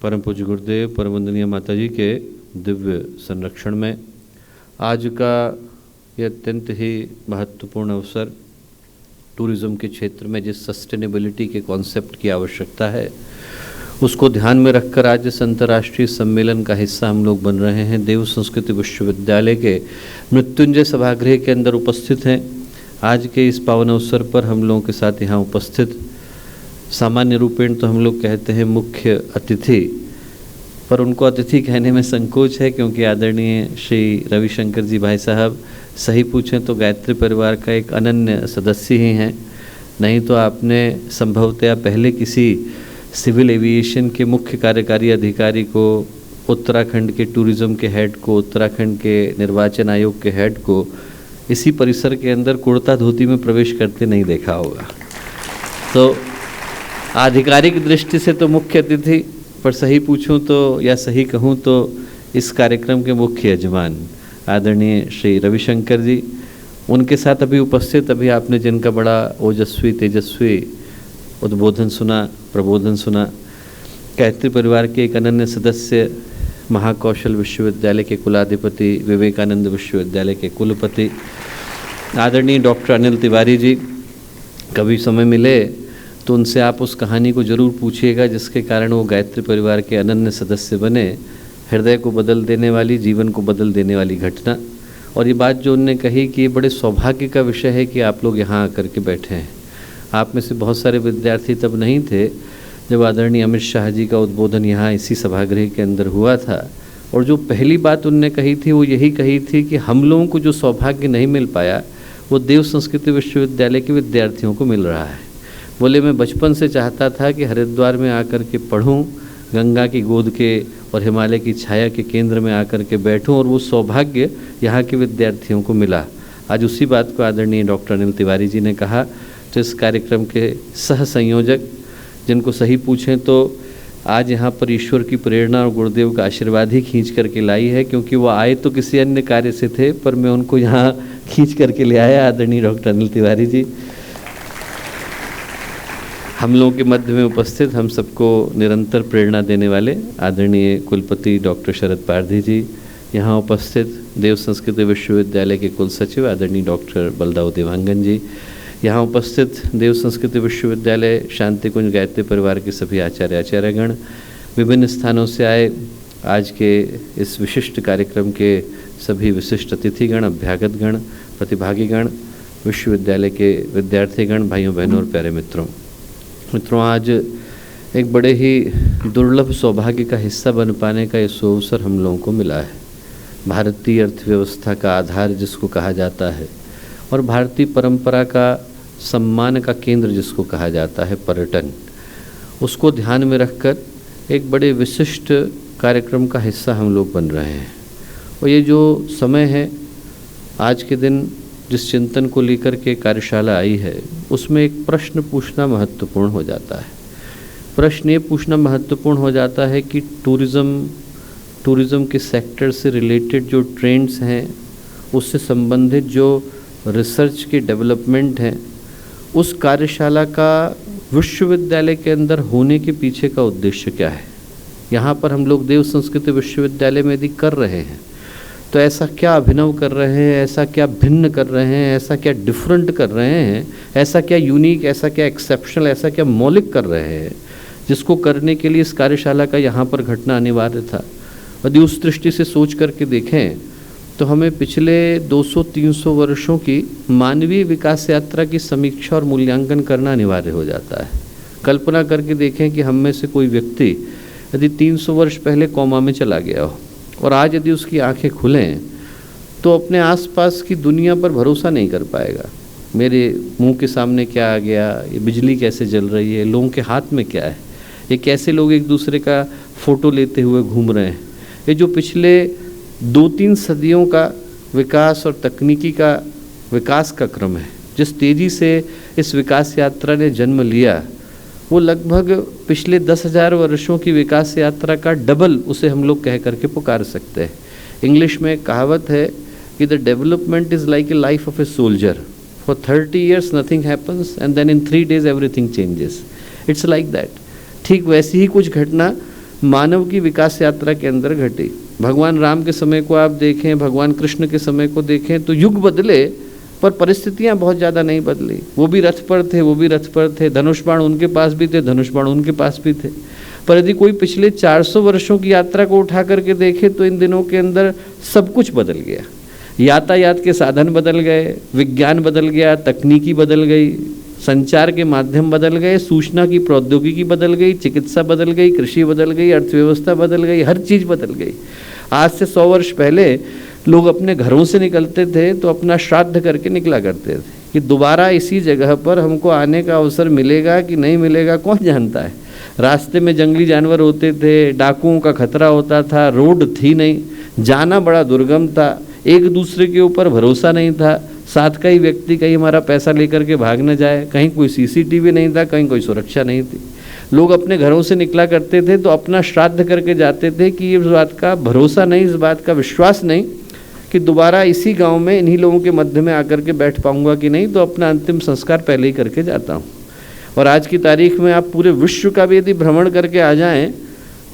परम पूज्य गुरुदेव परम वंदनीय माता जी के दिव्य संरक्षण में आज का यह अत्यंत ही महत्वपूर्ण अवसर, टूरिज़्म के क्षेत्र में जिस सस्टेनेबिलिटी के कॉन्सेप्ट की आवश्यकता है उसको ध्यान में रखकर आज इस अंतर्राष्ट्रीय सम्मेलन का हिस्सा हम लोग बन रहे हैं। देव संस्कृति विश्वविद्यालय के मृत्युंजय सभागृह के अंदर उपस्थित हैं। आज के इस पावन अवसर पर हम लोगों के साथ यहाँ उपस्थित सामान्य रूपेण तो हम लोग कहते हैं मुख्य अतिथि, पर उनको अतिथि कहने में संकोच है क्योंकि आदरणीय श्री रविशंकर जी भाई साहब सही पूछें तो गायत्री परिवार का एक अनन्य सदस्य ही हैं। नहीं तो आपने संभवतया पहले किसी सिविल एविएशन के मुख्य कार्यकारी अधिकारी को, उत्तराखंड के टूरिज़्म के हेड को, उत्तराखंड के निर्वाचन आयोग के हेड को इसी परिसर के अंदर कुर्ता धोती में प्रवेश करते नहीं देखा होगा। तो आधिकारिक दृष्टि से तो मुख्य अतिथि, पर सही पूछूं तो या सही कहूं तो इस कार्यक्रम के मुख्य यजमान आदरणीय श्री रविशंकर जी, उनके साथ अभी उपस्थित, अभी आपने जिनका बड़ा ओजस्वी तेजस्वी उद्बोधन सुना, प्रबोधन सुना, गायत्री परिवार के एक अनन्य सदस्य, महाकौशल विश्वविद्यालय के कुलाधिपति, विवेकानंद विश्वविद्यालय के कुलपति आदरणीय डॉक्टर अनिल तिवारी जी, कभी समय मिले तो उनसे आप उस कहानी को ज़रूर पूछिएगा जिसके कारण वो गायत्री परिवार के अनन्य सदस्य बने। हृदय को बदल देने वाली, जीवन को बदल देने वाली घटना। और ये बात जो उनने कही कि ये बड़े सौभाग्य का विषय है कि आप लोग यहाँ आकर के बैठे हैं। आप में से बहुत सारे विद्यार्थी तब नहीं थे जब आदरणीय अमित शाह जी का उद्बोधन यहाँ इसी सभागृह के अंदर हुआ था, और जो पहली बात उनने कही थी वो यही कही थी कि हम लोगों को जो सौभाग्य नहीं मिल पाया वो देव संस्कृति विश्वविद्यालय के विद्यार्थियों को मिल रहा है। बोले मैं बचपन से चाहता था कि हरिद्वार में आकर के पढ़ूं, गंगा की गोद के और हिमालय की छाया के केंद्र में आकर के बैठूं, और वो सौभाग्य यहाँ के विद्यार्थियों को मिला। आज उसी बात को आदरणीय डॉक्टर अनिल तिवारी जी ने कहा। तो इस कार्यक्रम के सह संयोजक, जिनको सही पूछें तो आज यहाँ पर ईश्वर की प्रेरणा और गुरुदेव का आशीर्वाद ही खींच करके लाई है, क्योंकि वो आए तो किसी अन्य कार्य से थे, पर मैं उनको यहाँ खींच करके ले आया। आदरणीय डॉक्टर अनिल तिवारी जी हम लोगों के मध्य में उपस्थित, हम सबको निरंतर प्रेरणा देने वाले आदरणीय कुलपति डॉक्टर शरद पारधी जी यहाँ उपस्थित, देव संस्कृति विश्वविद्यालय के कुल सचिव आदरणीय डॉक्टर बलदाऊ देवांगन जी यहाँ उपस्थित, देव संस्कृति विश्वविद्यालय शांति कुंज गायत्री परिवार के सभी आचार्य आचार्यगण, विभिन्न स्थानों से आए आज के इस विशिष्ट कार्यक्रम के सभी विशिष्ट अतिथिगण, अभ्यागतगण, प्रतिभागीगण, विश्वविद्यालय के विद्यार्थीगण, भाइयों बहनों और प्यारे मित्रों, आज एक बड़े ही दुर्लभ सौभाग्य का हिस्सा बन पाने का ये अवसर हम लोगों को मिला है। भारतीय अर्थव्यवस्था का आधार जिसको कहा जाता है और भारतीय परंपरा का सम्मान का केंद्र जिसको कहा जाता है पर्यटन, उसको ध्यान में रखकर एक बड़े विशिष्ट कार्यक्रम का हिस्सा हम लोग बन रहे हैं। और ये जो समय है, आज के दिन जिस चिंतन को लेकर के कार्यशाला आई है, उसमें एक प्रश्न पूछना महत्वपूर्ण हो जाता है। प्रश्न ये पूछना महत्वपूर्ण हो जाता है कि टूरिज़्म के सेक्टर से रिलेटेड जो ट्रेंड्स हैं, उससे संबंधित जो रिसर्च के डेवलपमेंट हैं, उस कार्यशाला का विश्वविद्यालय के अंदर होने के पीछे का उद्देश्य क्या है। यहाँ पर हम लोग देव संस्कृति विश्वविद्यालय में यदि कर रहे हैं तो ऐसा क्या अभिनव कर रहे हैं, ऐसा क्या भिन्न कर रहे हैं, ऐसा क्या डिफरेंट कर रहे हैं, ऐसा क्या यूनिक, ऐसा क्या एक्सेप्शनल, ऐसा क्या मौलिक कर रहे हैं, जिसको करने के लिए इस कार्यशाला का यहाँ पर घटना अनिवार्य था। यदि उस दृष्टि से सोच करके देखें तो हमें पिछले 200-300 वर्षों की मानवीय विकास यात्रा की समीक्षा और मूल्यांकन करना अनिवार्य हो जाता है। कल्पना करके देखें कि हम में से कोई व्यक्ति यदि 300 वर्ष पहले कोमा में चला गया हो और आज यदि उसकी आंखें खुलें तो अपने आसपास की दुनिया पर भरोसा नहीं कर पाएगा। मेरे मुंह के सामने क्या आ गया, ये बिजली कैसे जल रही है, लोगों के हाथ में क्या है, ये कैसे लोग एक दूसरे का फ़ोटो लेते हुए घूम रहे हैं। ये जो पिछले 2-3 सदियों का विकास और तकनीकी का विकास का क्रम है, जिस तेज़ी से इस विकास यात्रा ने जन्म लिया, वो लगभग पिछले 10,000 वर्षों की विकास यात्रा का डबल उसे हम लोग कह करके पुकार सकते हैं। इंग्लिश में एक कहावत है कि the development is like a life of a soldier, for 30 years nothing happens and then in 3 days everything changes. It's like that. ठीक वैसी ही कुछ घटना मानव की विकास यात्रा के अंदर घटी। भगवान राम के समय को आप देखें, भगवान कृष्ण के समय को देखें तो युग बदले पर परिस्थितियां बहुत ज़्यादा नहीं बदली। वो भी रथ पर थे, वो भी रथ पर थे, धनुष बाण उनके पास भी थे, धनुष बाण उनके पास भी थे। पर यदि कोई पिछले 400 वर्षों की यात्रा को उठा करके देखे तो इन दिनों के अंदर सब कुछ बदल गया। यातायात के साधन बदल गए, विज्ञान बदल गया, तकनीकी बदल गई, संचार के माध्यम बदल गए, सूचना की प्रौद्योगिकी बदल गई, चिकित्सा बदल गई, कृषि बदल गई, अर्थव्यवस्था बदल गई, हर चीज़ बदल गई। आज से 100 वर्ष पहले लोग अपने घरों से निकलते थे तो अपना श्राद्ध करके निकला करते थे कि दोबारा इसी जगह पर हमको आने का अवसर मिलेगा कि नहीं मिलेगा कौन जानता है। रास्ते में जंगली जानवर होते थे, डाकुओं का खतरा होता था, रोड थी नहीं, जाना बड़ा दुर्गम था, एक दूसरे के ऊपर भरोसा नहीं था, साथ का ही व्यक्ति कहीं हमारा पैसा लेकर के भाग न जाए, कहीं कोई CCTV नहीं था, कहीं कोई सुरक्षा नहीं थी। लोग अपने घरों से निकला करते थे तो अपना श्राद्ध करके जाते थे कि इस बात का भरोसा नहीं, इस बात का विश्वास नहीं कि दोबारा इसी गांव में इन्हीं लोगों के मध्य में आकर के बैठ पाऊंगा कि नहीं, तो अपना अंतिम संस्कार पहले ही करके जाता हूँ। और आज की तारीख में आप पूरे विश्व का भी यदि भ्रमण करके आ जाएं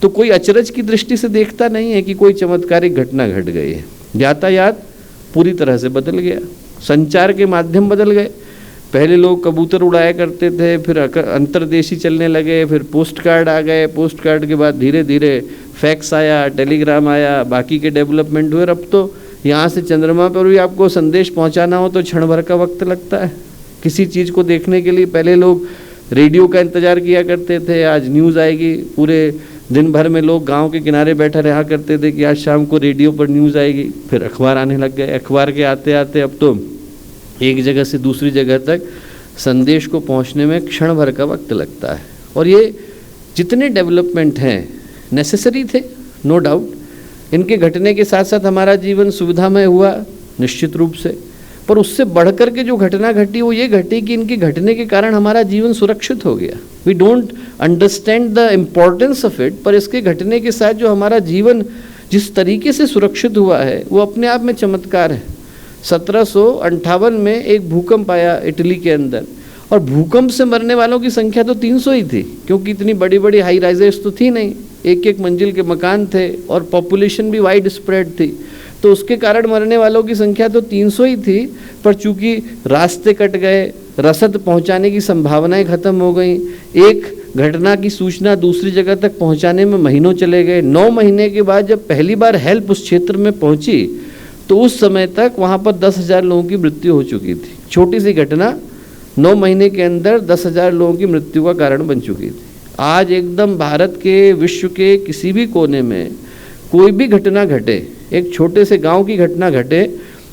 तो कोई अचरज की दृष्टि से देखता नहीं है कि कोई चमत्कारिक घटना घट गई है। यातायात पूरी तरह से बदल गया, संचार के माध्यम बदल गए। पहले लोग कबूतर उड़ाया करते थे, फिर अंतर्देशी चलने लगे, फिर पोस्ट कार्ड आ गए, पोस्ट कार्ड के बाद धीरे धीरे फैक्स आया, टेलीग्राम आया, बाकी के डेवलपमेंट हुए। अब तो यहाँ से चंद्रमा पर भी आपको संदेश पहुँचाना हो तो क्षण भर का वक्त लगता है। किसी चीज़ को देखने के लिए पहले लोग रेडियो का इंतज़ार किया करते थे, आज न्यूज़ आएगी। पूरे दिन भर में लोग गांव के किनारे बैठा रहा करते थे कि आज शाम को रेडियो पर न्यूज़ आएगी। फिर अखबार आने लग गए, अखबार के आते आते अब तो एक जगह से दूसरी जगह तक संदेश को पहुंचने में क्षण भर का वक्त लगता है। और ये जितने डेवलपमेंट हैं नेसेसरी थे, नो डाउट। इनके घटने के साथ साथ हमारा जीवन सुविधामय हुआ निश्चित रूप से, पर उससे बढ़कर के जो घटना घटी वो ये घटी कि इनके घटने के कारण हमारा जीवन सुरक्षित हो गया। We don't understand the importance of it, पर इसके घटने के साथ जो हमारा जीवन जिस तरीके से सुरक्षित हुआ है वो अपने आप में चमत्कार है। 1758 में एक भूकंप आया इटली के अंदर, और भूकंप से मरने वालों की संख्या तो 300 ही थी, क्योंकि इतनी बड़ी बड़ी हाई राइजेस तो थी नहीं, एक एक मंजिल के मकान थे और पॉपुलेशन भी वाइड स्प्रेड थी, तो उसके कारण मरने वालों की संख्या तो 300 ही थी। पर चूंकि रास्ते कट गए, रसद पहुंचाने की संभावनाएं खत्म हो गई, एक घटना की सूचना दूसरी जगह तक पहुंचाने में महीनों चले गए। 9 महीने के बाद जब पहली बार हेल्प उस क्षेत्र में पहुंची तो उस समय तक वहां पर 10,000 लोगों की मृत्यु हो चुकी थी। छोटी सी घटना 9 महीने के अंदर 10,000 लोगों की मृत्यु का कारण बन चुकी थी। आज एकदम भारत के, विश्व के किसी भी कोने में कोई भी घटना घटे, एक छोटे से गांव की घटना घटे,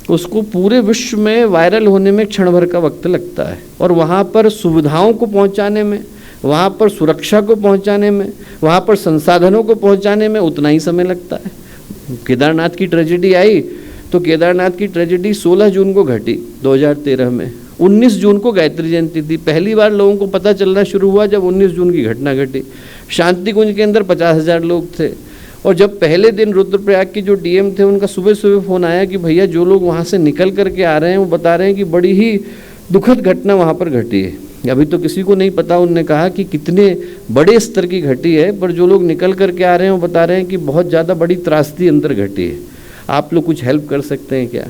उसको पूरे विश्व में वायरल होने में क्षण भर का वक्त लगता है। और वहाँ पर सुविधाओं को पहुँचाने में, वहाँ पर सुरक्षा को पहुँचाने में, वहाँ पर संसाधनों को पहुँचाने में उतना ही समय लगता है। केदारनाथ की ट्रेजेडी आई तो केदारनाथ की ट्रेजेडी 16 जून को घटी 2013 में। 19 जून को गायत्री जयंती थी। पहली बार लोगों को पता चलना शुरू हुआ जब 19 जून की घटना घटी। शांति कुंज के अंदर 50,000 लोग थे, और जब पहले दिन रुद्रप्रयाग के जो डीएम थे उनका सुबह सुबह फ़ोन आया कि भैया जो लोग वहाँ से निकल करके आ रहे हैं वो बता रहे हैं कि बड़ी ही दुखद घटना वहाँ पर घटी है। अभी तो किसी को नहीं पता, उन्होंने कहा कि कितने बड़े स्तर की घटी है, पर जो लोग निकल करके आ रहे हैं वो बता रहे हैं कि बहुत ज़्यादा बड़ी त्रासदी अंदर घटी है। आप लोग कुछ हेल्प कर सकते हैं क्या?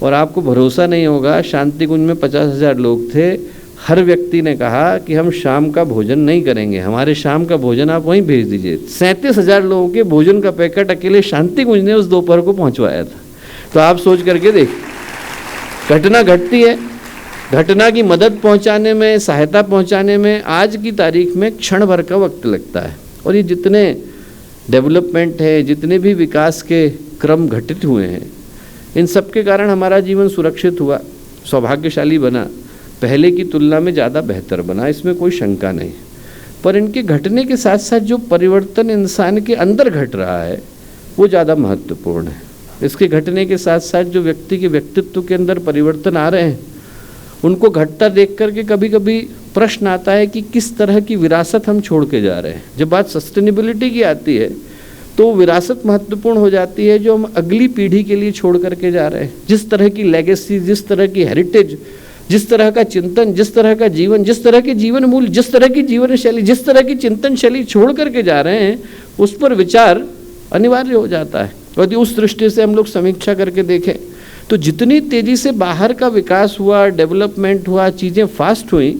और आपको भरोसा नहीं होगा, शांति कुंज में 50,000 लोग थे। हर व्यक्ति ने कहा कि हम शाम का भोजन नहीं करेंगे, हमारे शाम का भोजन आप वहीं भेज दीजिए। 37,000 लोगों के भोजन का पैकेट अकेले शांति कुंज ने उस दोपहर को पहुंचवाया था। तो आप सोच करके देख, घटना घटती है, घटना की मदद पहुंचाने में, सहायता पहुंचाने में आज की तारीख में क्षण भर का वक्त लगता है। और ये जितने डेवलपमेंट है, जितने भी विकास के क्रम घटित हुए हैं, इन सब के कारण हमारा जीवन सुरक्षित हुआ, सौभाग्यशाली बना, पहले की तुलना में ज़्यादा बेहतर बना, इसमें कोई शंका नहीं। पर इनके घटने के साथ साथ जो परिवर्तन इंसान के अंदर घट रहा है वो ज़्यादा महत्वपूर्ण है। इसके घटने के साथ साथ जो व्यक्ति के व्यक्तित्व के अंदर परिवर्तन आ रहे हैं, उनको घटता देख करके कभी कभी प्रश्न आता है कि किस तरह की विरासत हम छोड़ के जा रहे हैं। जब बात सस्टेनेबिलिटी की आती है तो विरासत महत्वपूर्ण हो जाती है जो हम अगली पीढ़ी के लिए छोड़ करके जा रहे हैं। जिस तरह की लेगेसी, जिस तरह की हेरिटेज, जिस तरह का चिंतन, जिस तरह का जीवन, जिस तरह के जीवन मूल्य, जिस तरह की जीवन शैली, जिस तरह की चिंतन शैली छोड़ करके जा रहे हैं, उस पर विचार अनिवार्य हो जाता है। यदि उस दृष्टि से हम लोग समीक्षा करके देखें तो जितनी तेज़ी से बाहर का विकास हुआ, डेवलपमेंट हुआ, चीज़ें फास्ट हुई,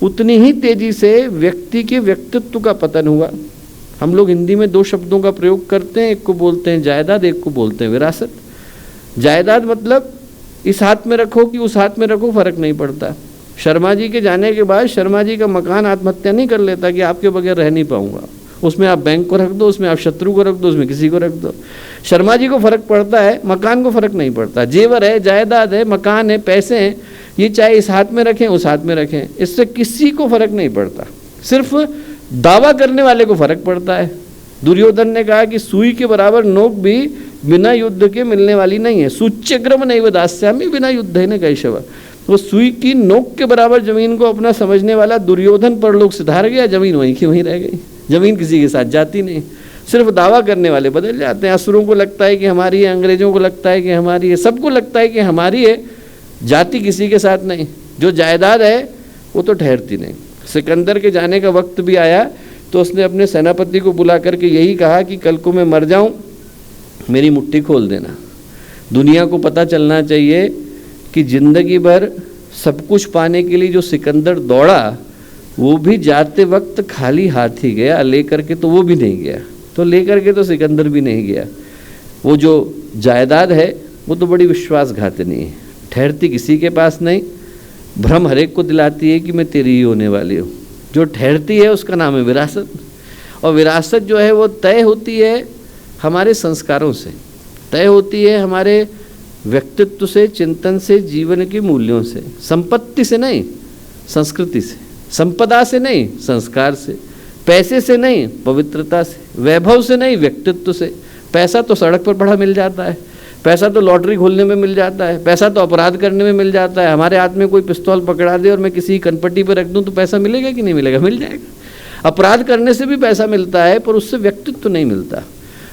उतनी ही तेज़ी से व्यक्ति के व्यक्तित्व का पतन हुआ। हम लोग हिंदी में दो शब्दों का प्रयोग करते हैं, एक को बोलते हैं जायदाद, एक को बोलते हैं विरासत। जायदाद मतलब इस हाथ में रखो कि उस हाथ में रखो, फर्क नहीं पड़ता। शर्मा जी के जाने के बाद शर्मा जी का मकान आत्महत्या नहीं कर लेता कि आपके बगैर रह नहीं पाऊंगा, उसमें आप बैंक को रख दो, उसमें आप शत्रु को रख दो, उसमें किसी को रख दो। शर्मा जी को फर्क पड़ता है, मकान को फर्क नहीं पड़ता। जेवर है, जायदाद है, मकान है, पैसे हैं, ये चाहे इस हाथ में रखें उस हाथ में रखें, इससे किसी को फर्क नहीं पड़ता। सिर्फ दावा करने वाले को फर्क पड़ता है। दुर्योधन ने कहा कि सुई के बराबर नोक भी बिना युद्ध के मिलने वाली नहीं है। सूच्यग्रम नैव दास्यामि बिना युद्ध न कैशव। वो सुई की नोक के बराबर जमीन को अपना समझने वाला दुर्योधन परलोक सिधार गया, जमीन वहीं की वहीं रह गई। जमीन किसी के साथ जाती नहीं, सिर्फ दावा करने वाले बदल जाते हैं। असुरों को लगता है कि हमारी है, अंग्रेजों को लगता है कि हमारी है, सबको लगता है कि हमारी है, जाति किसी के साथ नहीं। जो जायदाद है वो तो ठहरती नहीं। सिकंदर के जाने का वक्त भी आया तो उसने अपने सेनापति को बुला करके यही कहा कि कल को मैं मर जाऊं, मेरी मुट्ठी खोल देना। दुनिया को पता चलना चाहिए कि जिंदगी भर सब कुछ पाने के लिए जो सिकंदर दौड़ा, वो भी जाते वक्त खाली हाथ ही गया, लेकर के तो वो भी नहीं गया, तो लेकर के तो सिकंदर भी नहीं गया। वो जो जायदाद है वो तो बड़ी विश्वासघातनी है, ठहरती किसी के पास नहीं, भ्रम हरेक को दिलाती है कि मैं तेरी ही होने वाली हूँ। जो ठहरती है उसका नाम है विरासत। और विरासत जो है वो तय होती है हमारे संस्कारों से, तय होती है हमारे व्यक्तित्व से, चिंतन से, जीवन के मूल्यों से। संपत्ति से नहीं, संस्कृति से। संपदा से नहीं, संस्कार से। पैसे से नहीं, पवित्रता से। वैभव से नहीं, व्यक्तित्व से। पैसा तो सड़क पर पड़ा मिल जाता है, पैसा तो लॉटरी खोलने में मिल जाता है, पैसा तो अपराध करने में मिल जाता है। हमारे हाथ में कोई पिस्तौल पकड़ा दे और मैं किसी कनपट्टी पर रख दूं तो पैसा मिलेगा कि नहीं मिलेगा? मिल जाएगा। अपराध करने से भी पैसा मिलता है, पर उससे व्यक्तित्व नहीं मिलता।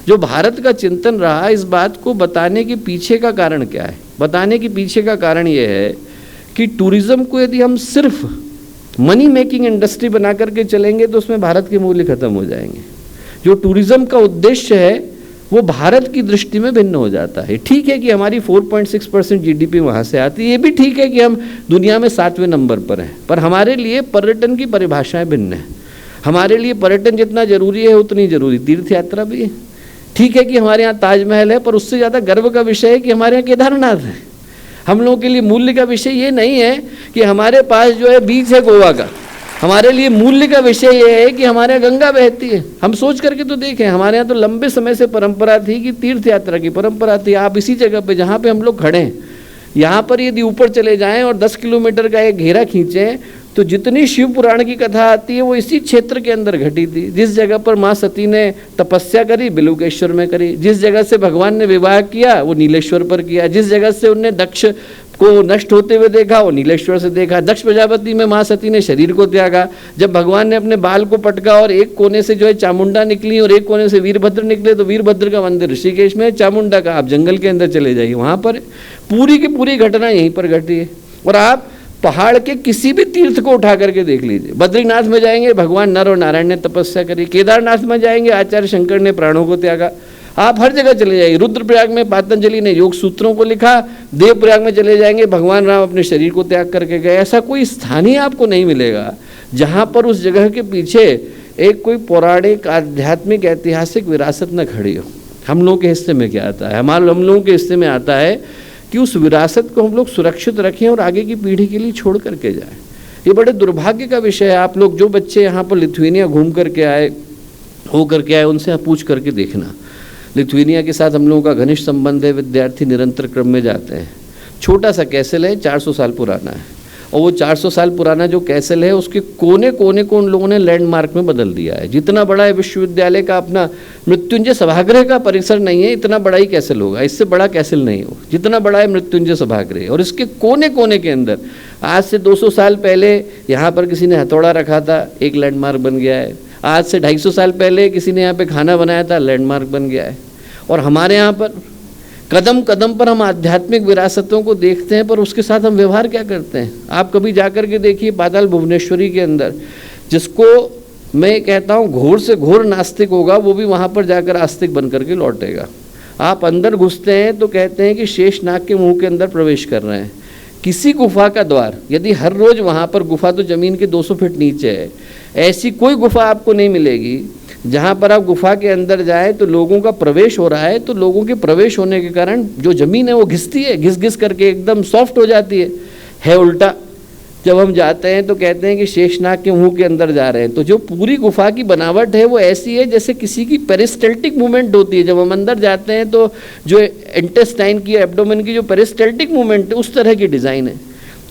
जो भारत का चिंतन रहा, इस बात को बताने के पीछे का कारण क्या है? बताने के पीछे का कारण ये है कि टूरिज्म को यदि हम सिर्फ मनी मेकिंग इंडस्ट्री बना करके चलेंगे तो उसमें भारत के मूल्य खत्म हो जाएंगे। जो टूरिज्म का उद्देश्य है वो भारत की दृष्टि में भिन्न हो जाता है। ठीक है कि हमारी 4.6% GDP वहाँ से आती है, ये भी ठीक है कि हम दुनिया में 7वें नंबर पर हैं, पर हमारे लिए पर्यटन की परिभाषाएं भिन्न हैं। हमारे लिए पर्यटन जितना जरूरी है उतनी जरूरी तीर्थ यात्रा भी है। ठीक है कि हमारे यहाँ ताजमहल है, पर उससे ज़्यादा गर्व का विषय है कि हमारे यहाँ केदारनाथ है। हम लोगों के लिए मूल्य का विषय ये नहीं है कि हमारे पास जो है बीच है गोवा का, हमारे लिए मूल्य का विषय ये है कि हमारे यहाँ गंगा बहती है। हम सोच करके तो देखें, हमारे यहाँ तो लंबे समय से परंपरा थी कि तीर्थ यात्रा की परंपरा थी। आप इसी जगह पे जहाँ पे हम लोग खड़े हैं, यहाँ पर यदि ऊपर चले जाएं और 10 किलोमीटर का एक घेरा खींचें तो जितनी शिव पुराण की कथा आती है वो इसी क्षेत्र के अंदर घटी थी। जिस जगह पर माँ सती ने तपस्या करी, बिलुकेश्वर में करी। जिस जगह से भगवान ने विवाह किया वो नीलेश्वर पर किया। जिस जगह से उनने दक्ष को नष्ट होते हुए देखा वो नीलेश्वर से देखा। दक्ष प्रजापति में माँ सती ने शरीर को त्यागा। जब भगवान ने अपने बाल को पटका और एक कोने से जो है चामुंडा निकली और एक कोने से वीरभद्र निकले, तो वीरभद्र का मंदिर ऋषिकेश में, चामुंडा का आप जंगल के अंदर चले जाइए, वहाँ पर पूरी की पूरी घटना यहीं पर घटी है। और आप पहाड़ के किसी भी तीर्थ को उठा करके देख लीजिए। बद्रीनाथ में जाएंगे, भगवान नर और नारायण ने तपस्या करी। केदारनाथ में जाएंगे, आचार्य शंकर ने प्राणों को त्यागा। आप हर जगह चले जाइए। रुद्रप्रयाग में पातंजलि ने योग सूत्रों को लिखा। देवप्रयाग में चले जाएंगे, भगवान राम अपने शरीर को त्याग करके गए। ऐसा कोई स्थान ही आपको नहीं मिलेगा जहाँ पर उस जगह के पीछे एक कोई पौराणिक, आध्यात्मिक, ऐतिहासिक विरासत न खड़ी हो। हम लोगों के हिस्से में क्या आता है? हम लोगों के हिस्से में आता है कि उस विरासत को हम लोग सुरक्षित रखें और आगे की पीढ़ी के लिए छोड़ करके जाएं। ये बड़े दुर्भाग्य का विषय है। आप लोग जो बच्चे यहाँ पर लिथुआनिया घूम करके आए हो करके आए उनसे आप पूछ करके देखना। लिथुआनिया के साथ हम लोगों का घनिष्ठ संबंध है, विद्यार्थी निरंतर क्रम में जाते हैं। छोटा सा कैसल है, 400 साल पुराना है, और वो 400 साल पुराना जो कैसल है उसके कोने कोने को उन लोगों ने लैंडमार्क में बदल दिया है। जितना बड़ा है विश्वविद्यालय का अपना मृत्युंजय सभागृह का परिसर नहीं है, इतना बड़ा ही कैसल होगा, इससे बड़ा कैसल नहीं हो, जितना बड़ा है मृत्युंजय सभागृह। और इसके कोने कोने के अंदर आज से 200 साल पहले यहाँ पर किसी ने हथौड़ा रखा था, एक लैंडमार्क बन गया है। आज से 250 साल पहले किसी ने यहाँ पे खाना बनाया था, लैंडमार्क बन गया है। और हमारे यहाँ पर कदम कदम पर हम आध्यात्मिक विरासतों को देखते हैं, पर उसके साथ हम व्यवहार क्या करते हैं। आप कभी जाकर के देखिए पाताल भुवनेश्वरी के अंदर, जिसको मैं कहता हूँ घोर से घोर नास्तिक होगा, वो भी वहाँ पर जाकर आस्तिक बन करके लौटेगा। आप अंदर घुसते हैं तो कहते हैं कि शेषनाग के मुंह के अंदर प्रवेश कर रहे हैं। किसी गुफा का द्वार, यदि हर रोज़ वहाँ पर, गुफा तो ज़मीन के 200 फीट नीचे है, ऐसी कोई गुफा आपको नहीं मिलेगी जहाँ पर आप गुफा के अंदर जाए तो लोगों का प्रवेश हो रहा है, तो लोगों के प्रवेश होने के कारण जो ज़मीन है वो घिसती है, घिस घिस करके एकदम सॉफ्ट हो जाती है उल्टा। जब हम जाते हैं तो कहते हैं कि शेषनाग के मुंह के अंदर जा रहे हैं। तो जो पूरी गुफा की बनावट है वो ऐसी है जैसे किसी की पेरिस्टल्टिक मूवमेंट होती है। जब हम अंदर जाते हैं तो जो इंटेस्टाइन की, एब्डोमेन की जो पेरिस्टल्टिक मूवमेंट है उस तरह की डिज़ाइन है।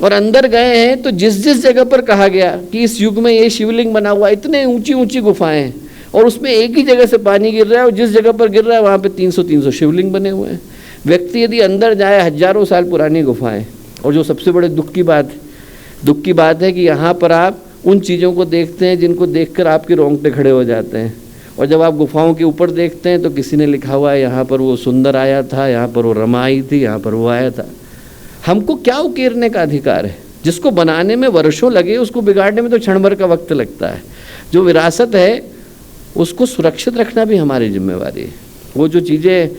और अंदर गए हैं तो जिस जिस जगह पर कहा गया कि इस युग में ये शिवलिंग बना हुआ, इतने ऊंची ऊंची गुफाएं हैं और उसमें एक ही जगह से पानी गिर रहा है, और जिस जगह पर गिर रहा है वहाँ पे 300 शिवलिंग बने हुए हैं। व्यक्ति यदि अंदर जाए, हजारों साल पुरानी गुफाएं, और जो सबसे बड़े दुख की बात है कि यहाँ पर आप उन चीज़ों को देखते हैं जिनको देखकर आपके रोंगटे खड़े हो जाते हैं। और जब आप गुफाओं के ऊपर देखते हैं तो किसी ने लिखा हुआ है यहाँ पर वो सुंदर आया था, यहाँ पर वो रमा आई थी, यहाँ पर वो आया था। हमको क्या उकेरने का अधिकार है? जिसको बनाने में वर्षों लगे उसको बिगाड़ने में तो क्षण भर का वक्त लगता है। जो विरासत है उसको सुरक्षित रखना भी हमारी जिम्मेवारी है। वो जो चीज़ें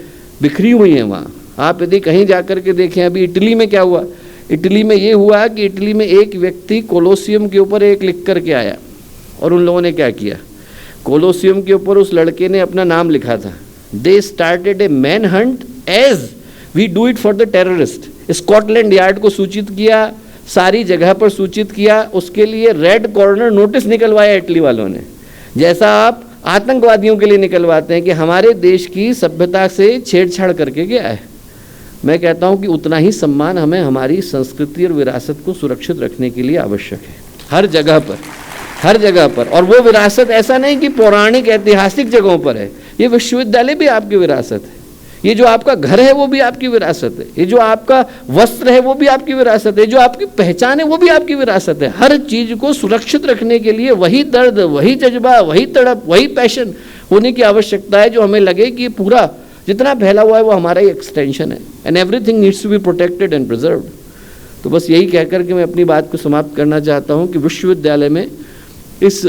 बिखरी हुई हैं वहाँ, आप यदि कहीं जा कर के देखें, अभी इटली में क्या हुआ, इटली में ये हुआ कि इटली में एक व्यक्ति कोलोसियम के ऊपर एक लिख करके आया, और उन लोगों ने क्या किया, कोलोसियम के ऊपर उस लड़के ने अपना नाम लिखा था। They started a manhunt as we do it for the terrorist. Scotland Yard को सूचित किया, सारी जगह पर सूचित किया, उसके लिए रेड कॉर्नर नोटिस निकलवाया इटली वालों ने, जैसा आप आतंकवादियों के लिए निकलवाते हैं कि हमारे देश की सभ्यता से छेड़छाड़ करके गया है। मैं कहता हूं कि उतना ही सम्मान हमें हमारी संस्कृति और विरासत को सुरक्षित रखने के लिए आवश्यक है, हर जगह पर। और वो विरासत ऐसा नहीं कि पौराणिक ऐतिहासिक जगहों पर है, ये विश्वविद्यालय भी आपकी विरासत है, ये जो आपका घर है वो भी आपकी विरासत है, ये जो आपका वस्त्र है वो भी आपकी विरासत है, जो आपकी पहचान है वो भी आपकी विरासत है। हर चीज़ को सुरक्षित रखने के लिए वही दर्द, वही जज्बा, वही तड़प, वही पैशन होने की आवश्यकता है, जो हमें लगे कि पूरा जितना फैला हुआ है वो हमारा ही एक्सटेंशन है। And everything needs to be protected and preserved. तो बस यही कहकर के मैं अपनी बात को समाप्त करना चाहता हूँ कि विश्वविद्यालय में इस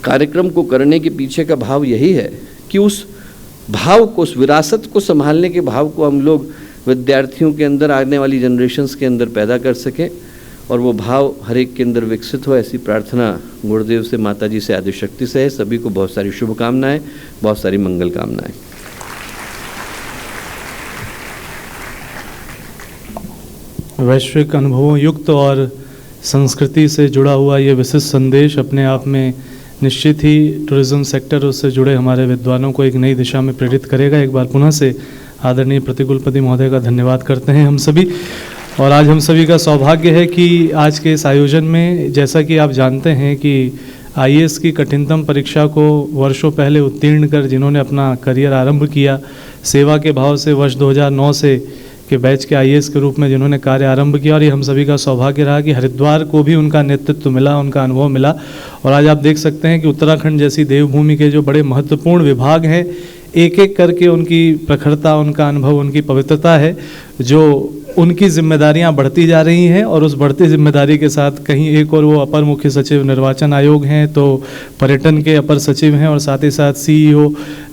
कार्यक्रम को करने के पीछे का भाव यही है कि उस भाव को, उस विरासत को संभालने के भाव को हम लोग विद्यार्थियों के अंदर, आने वाली जनरेशन्स के अंदर पैदा कर सकें, और वो भाव हर एक के अंदर विकसित हो। ऐसी प्रार्थना गुरुदेव से, माता जी से, आदिशक्ति से है। सभी को बहुत सारी शुभकामनाएं, बहुत सारी मंगल कामनाएं। वैश्विक अनुभवों युक्त और संस्कृति से जुड़ा हुआ ये विशिष्ट संदेश अपने आप में निश्चित ही टूरिज्म सेक्टर उससे जुड़े हमारे विद्वानों को एक नई दिशा में प्रेरित करेगा। एक बार पुनः से आदरणीय प्रतिकुलपति महोदय का धन्यवाद करते हैं हम सभी। और आज हम सभी का सौभाग्य है कि आज के इस आयोजन में, जैसा कि आप जानते हैं कि आईएएस की कठिनतम परीक्षा को वर्षों पहले उत्तीर्ण कर जिन्होंने अपना करियर आरंभ किया, सेवा के भाव से वर्ष 2009 से के बैच के आईएएस के रूप में जिन्होंने कार्य आरंभ किया, और ये हम सभी का सौभाग्य रहा कि हरिद्वार को भी उनका नेतृत्व मिला, उनका अनुभव मिला। और आज आप देख सकते हैं कि उत्तराखंड जैसी देवभूमि के जो बड़े महत्वपूर्ण विभाग हैं, एक एक करके उनकी प्रखरता, उनका अनुभव, उनकी पवित्रता है, जो उनकी जिम्मेदारियां बढ़ती जा रही हैं। और उस बढ़ती जिम्मेदारी के साथ कहीं एक और वो अपर मुख्य सचिव निर्वाचन आयोग हैं, तो पर्यटन के अपर सचिव हैं, और साथ ही साथ सीईओ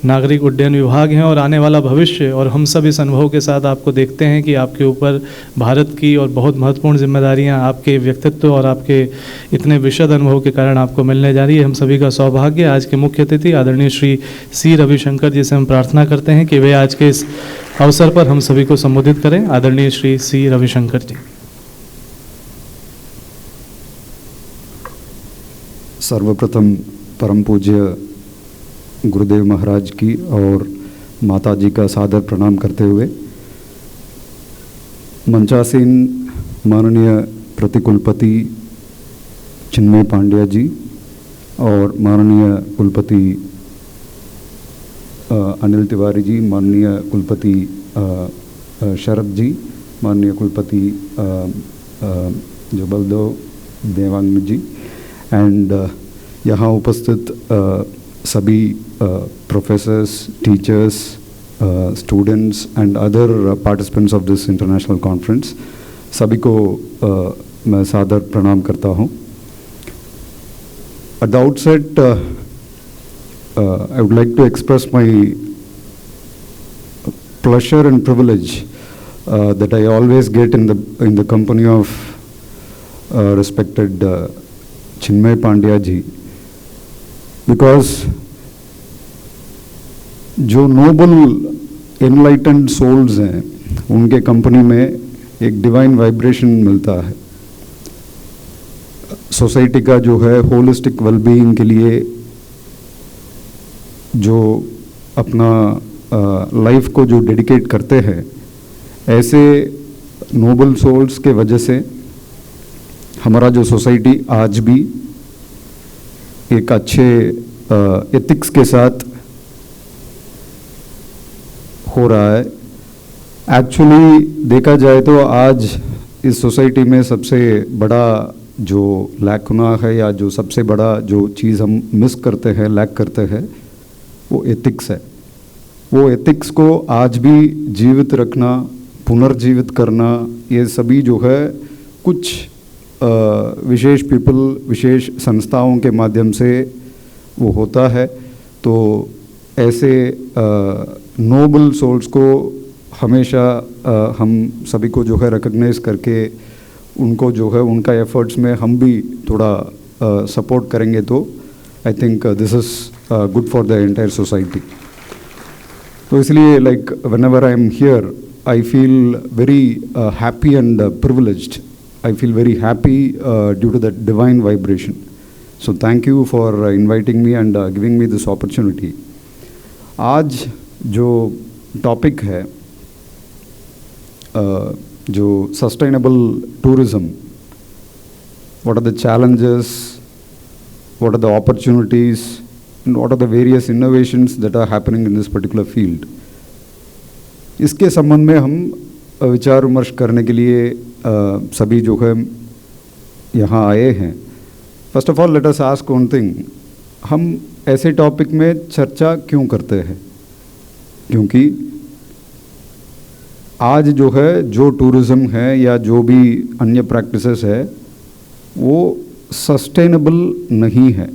नागरिक उड्डयन विभाग हैं, और आने वाला भविष्य। और हम सब इस अनुभव के साथ आपको देखते हैं कि आपके ऊपर भारत की और बहुत महत्वपूर्ण जिम्मेदारियां आपके व्यक्तित्व और आपके इतने विशद अनुभव के कारण आपको मिलने जा रही है। हम सभी का सौभाग्य। आज के मुख्य अतिथि आदरणीय श्री सी रविशंकर जी से हम प्रार्थना करते हैं कि वे आज के इस अवसर पर हम सभी को संबोधित करें। आदरणीय श्री सी रविशंकर जी। सर्वप्रथम परम पूज्य गुरुदेव महाराज की और माता जी का सादर प्रणाम करते हुए मंचासीन माननीय प्रतिकुलपति चिन्मय पांड्या जी और माननीय कुलपति अनिल तिवारी जी, माननीय कुलपति शरद जी, माननीय कुलपति जबलदेव देवांग जी एंड यहाँ उपस्थित सभी professors, teachers, students and other participants of this international conference, सभी को मैं सादर प्रणाम करता हूँ. At the outset, I would like to express my pleasure and privilege that I always get in the company of respected Chinmay Pandya ji, because जो Nobel enlightened souls हैं उनके कंपनी में एक डिवाइन वाइब्रेशन मिलता है. Society का जो है होलिस्टिक वेलबीइंग के लिए जो अपना लाइफ को जो डेडिकेट करते हैं, ऐसे नोबल सोल्स के वजह से हमारा जो सोसाइटी आज भी एक अच्छे एथिक्स के साथ हो रहा है. एक्चुअली देखा जाए तो आज इस सोसाइटी में सबसे बड़ा जो लैक होना है या जो सबसे बड़ा जो चीज़ हम मिस करते हैं, लैक करते हैं, वो एथिक्स है. वो एथिक्स को आज भी जीवित रखना, पुनर्जीवित करना, ये सभी जो है कुछ विशेष पीपल, विशेष संस्थाओं के माध्यम से वो होता है. तो ऐसे नोबल सोल्स को हमेशा हम सभी को जो है रिकग्नाइज करके उनको जो है उनका एफर्ट्स में हम भी थोड़ा सपोर्ट करेंगे तो I think this is good for the entire society. तो इसलिए like when ever I am here I feel very happy and privileged. I feel very happy due to that divine vibration. So thank you for inviting me and giving me this opportunity. आज जो topic है जो sustainable tourism, what are the challenges, what are the opportunities and what are the various innovations that are happening in this particular field, इसके संबंध में हम विचार विमर्श करने के लिए सभी जो है यहाँ आए हैं. First of all let us ask one thing, हम ऐसे टॉपिक में चर्चा क्यों करते हैं? क्योंकि आज जो है जो टूरिज़्म है या जो भी अन्य प्रैक्टिसेस है वो सस्टेनेबल नहीं है.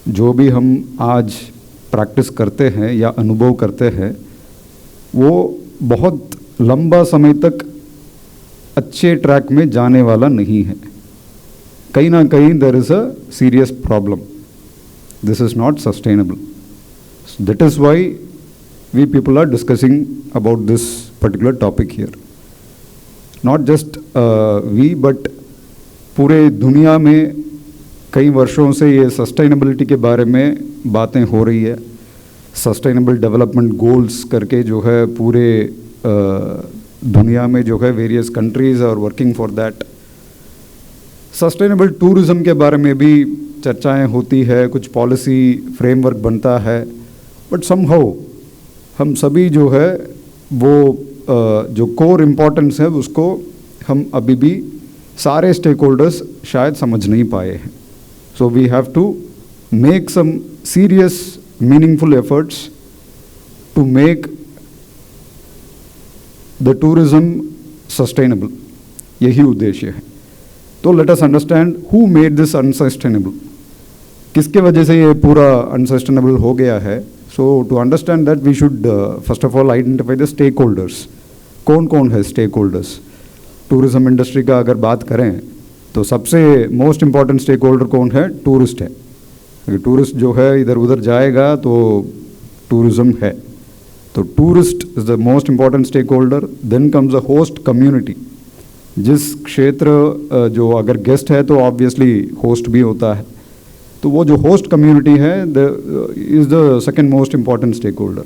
जो भी हम आज प्रैक्टिस करते हैं या अनुभव करते हैं वो बहुत लंबा समय तक अच्छे ट्रैक में जाने वाला नहीं है. कहीं ना कहीं there is a serious problem. This is not sustainable. That is why we people are discussing about this particular topic here. Not just we but पूरे दुनिया में कई वर्षों से ये सस्टेनेबिलिटी के बारे में बातें हो रही है. सस्टेनेबल डेवलपमेंट गोल्स करके जो है पूरे दुनिया में जो है various countries are working for that. Sustainable tourism के बारे में भी चर्चाएं होती है, कुछ पॉलिसी फ्रेमवर्क बनता है, बट समहाउ हम सभी जो है वो जो कोर इम्पोर्टेंस है उसको हम अभी भी सारे स्टेक होल्डर्स शायद समझ नहीं पाए हैं. So we have to make some serious meaningful efforts to make the tourism sustainable. यही उद्देश्य है. तो let us understand who made this unsustainable, किसके वजह से ये पूरा अनसस्टेनेबल हो गया है. So to understand that we should first of all identify the stakeholders. कौन कौन है स्टेक होल्डर्स? टूरिज्म इंडस्ट्री का अगर बात करें तो सबसे मोस्ट इम्पॉर्टेंट स्टेक होल्डर कौन है? टूरिस्ट है. अगर टूरिस्ट जो है इधर उधर जाएगा तो टूरिज्म है. तो tourist is the most important stakeholder. Then comes the host community. जिस क्षेत्र जो अगर गेस्ट है तो ऑब्वियसली होस्ट भी होता है. तो तो वो जो होस्ट कम्युनिटी है is the second most important stakeholder.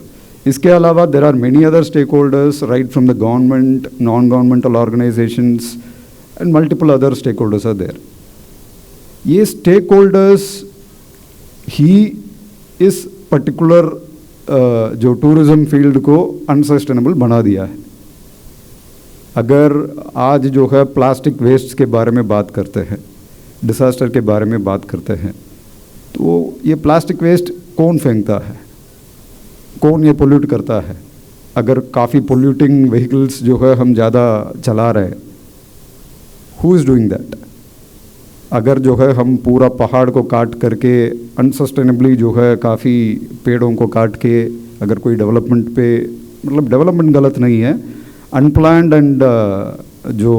इसके अलावा there are many other stakeholders right from the government, non governmental organisations and multiple other stakeholders are there. ये स्टेक होल्डर्स ही इस particular जो tourism field को unsustainable बना दिया है. अगर आज जो है प्लास्टिक वेस्ट के बारे में बात करते हैं, डिसास्टर के बारे में बात करते हैं, तो ये प्लास्टिक वेस्ट कौन फेंकता है, कौन ये पोल्यूट करता है? अगर काफ़ी पोल्यूटिंग व्हीकल्स जो है हम ज़्यादा चला रहे हैं, हु इज़ डूइंग दैट? अगर जो है हम पूरा पहाड़ को काट करके अनसस्टेनेबली जो है काफ़ी पेड़ों को काट के अगर कोई डेवलपमेंट पे, मतलब डेवलपमेंट गलत नहीं है, अनप्लान्ड एंड जो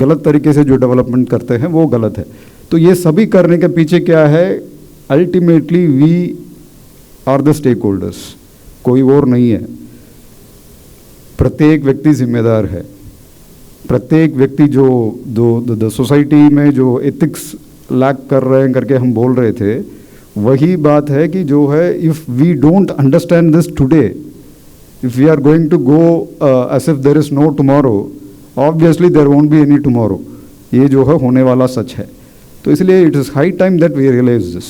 गलत तरीके से जो डेवलपमेंट करते हैं वो गलत है. तो ये सभी करने के पीछे क्या है? Ultimately we are the stakeholders, कोई और नहीं है. प्रत्येक व्यक्ति जिम्मेदार है. प्रत्येक व्यक्ति जो द सोसाइटी में जो एथिक्स लैक कर रहे हैं करके हम बोल रहे थे, वही बात है कि जो है if we don't understand this today, if we are going to go as if there is no tomorrow, obviously there won't be any tomorrow. ये जो है होने वाला सच है. तो इसलिए it is high time that we realize this.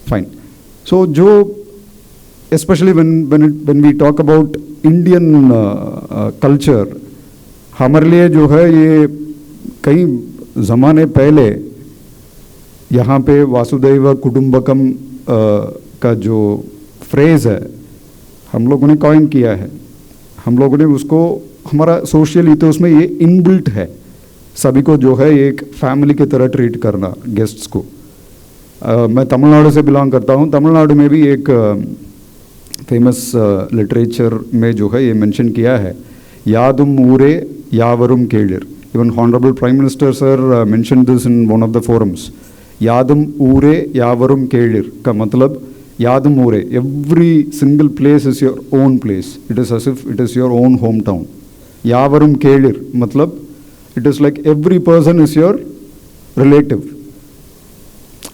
Fine. So जो especially when we talk about Indian culture, हमारे लिए जो है ये कई ज़माने पहले यहाँ पे वासुदैव कुटुंबकम का जो फ्रेज़ है हम लोगों ने कॉइन किया है. हम लोगों ने उसको, हमारा सोशल इथोस में ये इनबिल्ट है, सभी को जो है एक फैमिली की तरह ट्रीट करना गेस्ट्स को. मैं तमिलनाडु से बिलोंग करता हूँ. तमिलनाडु में भी एक फेमस लिटरेचर में जो है ये मेंशन किया है, यादुम ऊरे यावरुम केलिर. Even honourable prime minister sir mention this in one of the forums. यादुम ऊरे यावरुम केलिर का मतलब Yadum Ure, every single place is your own place. It is as if it is your own hometown. Yavarum Kelir, matlab, it is like every person is your relative.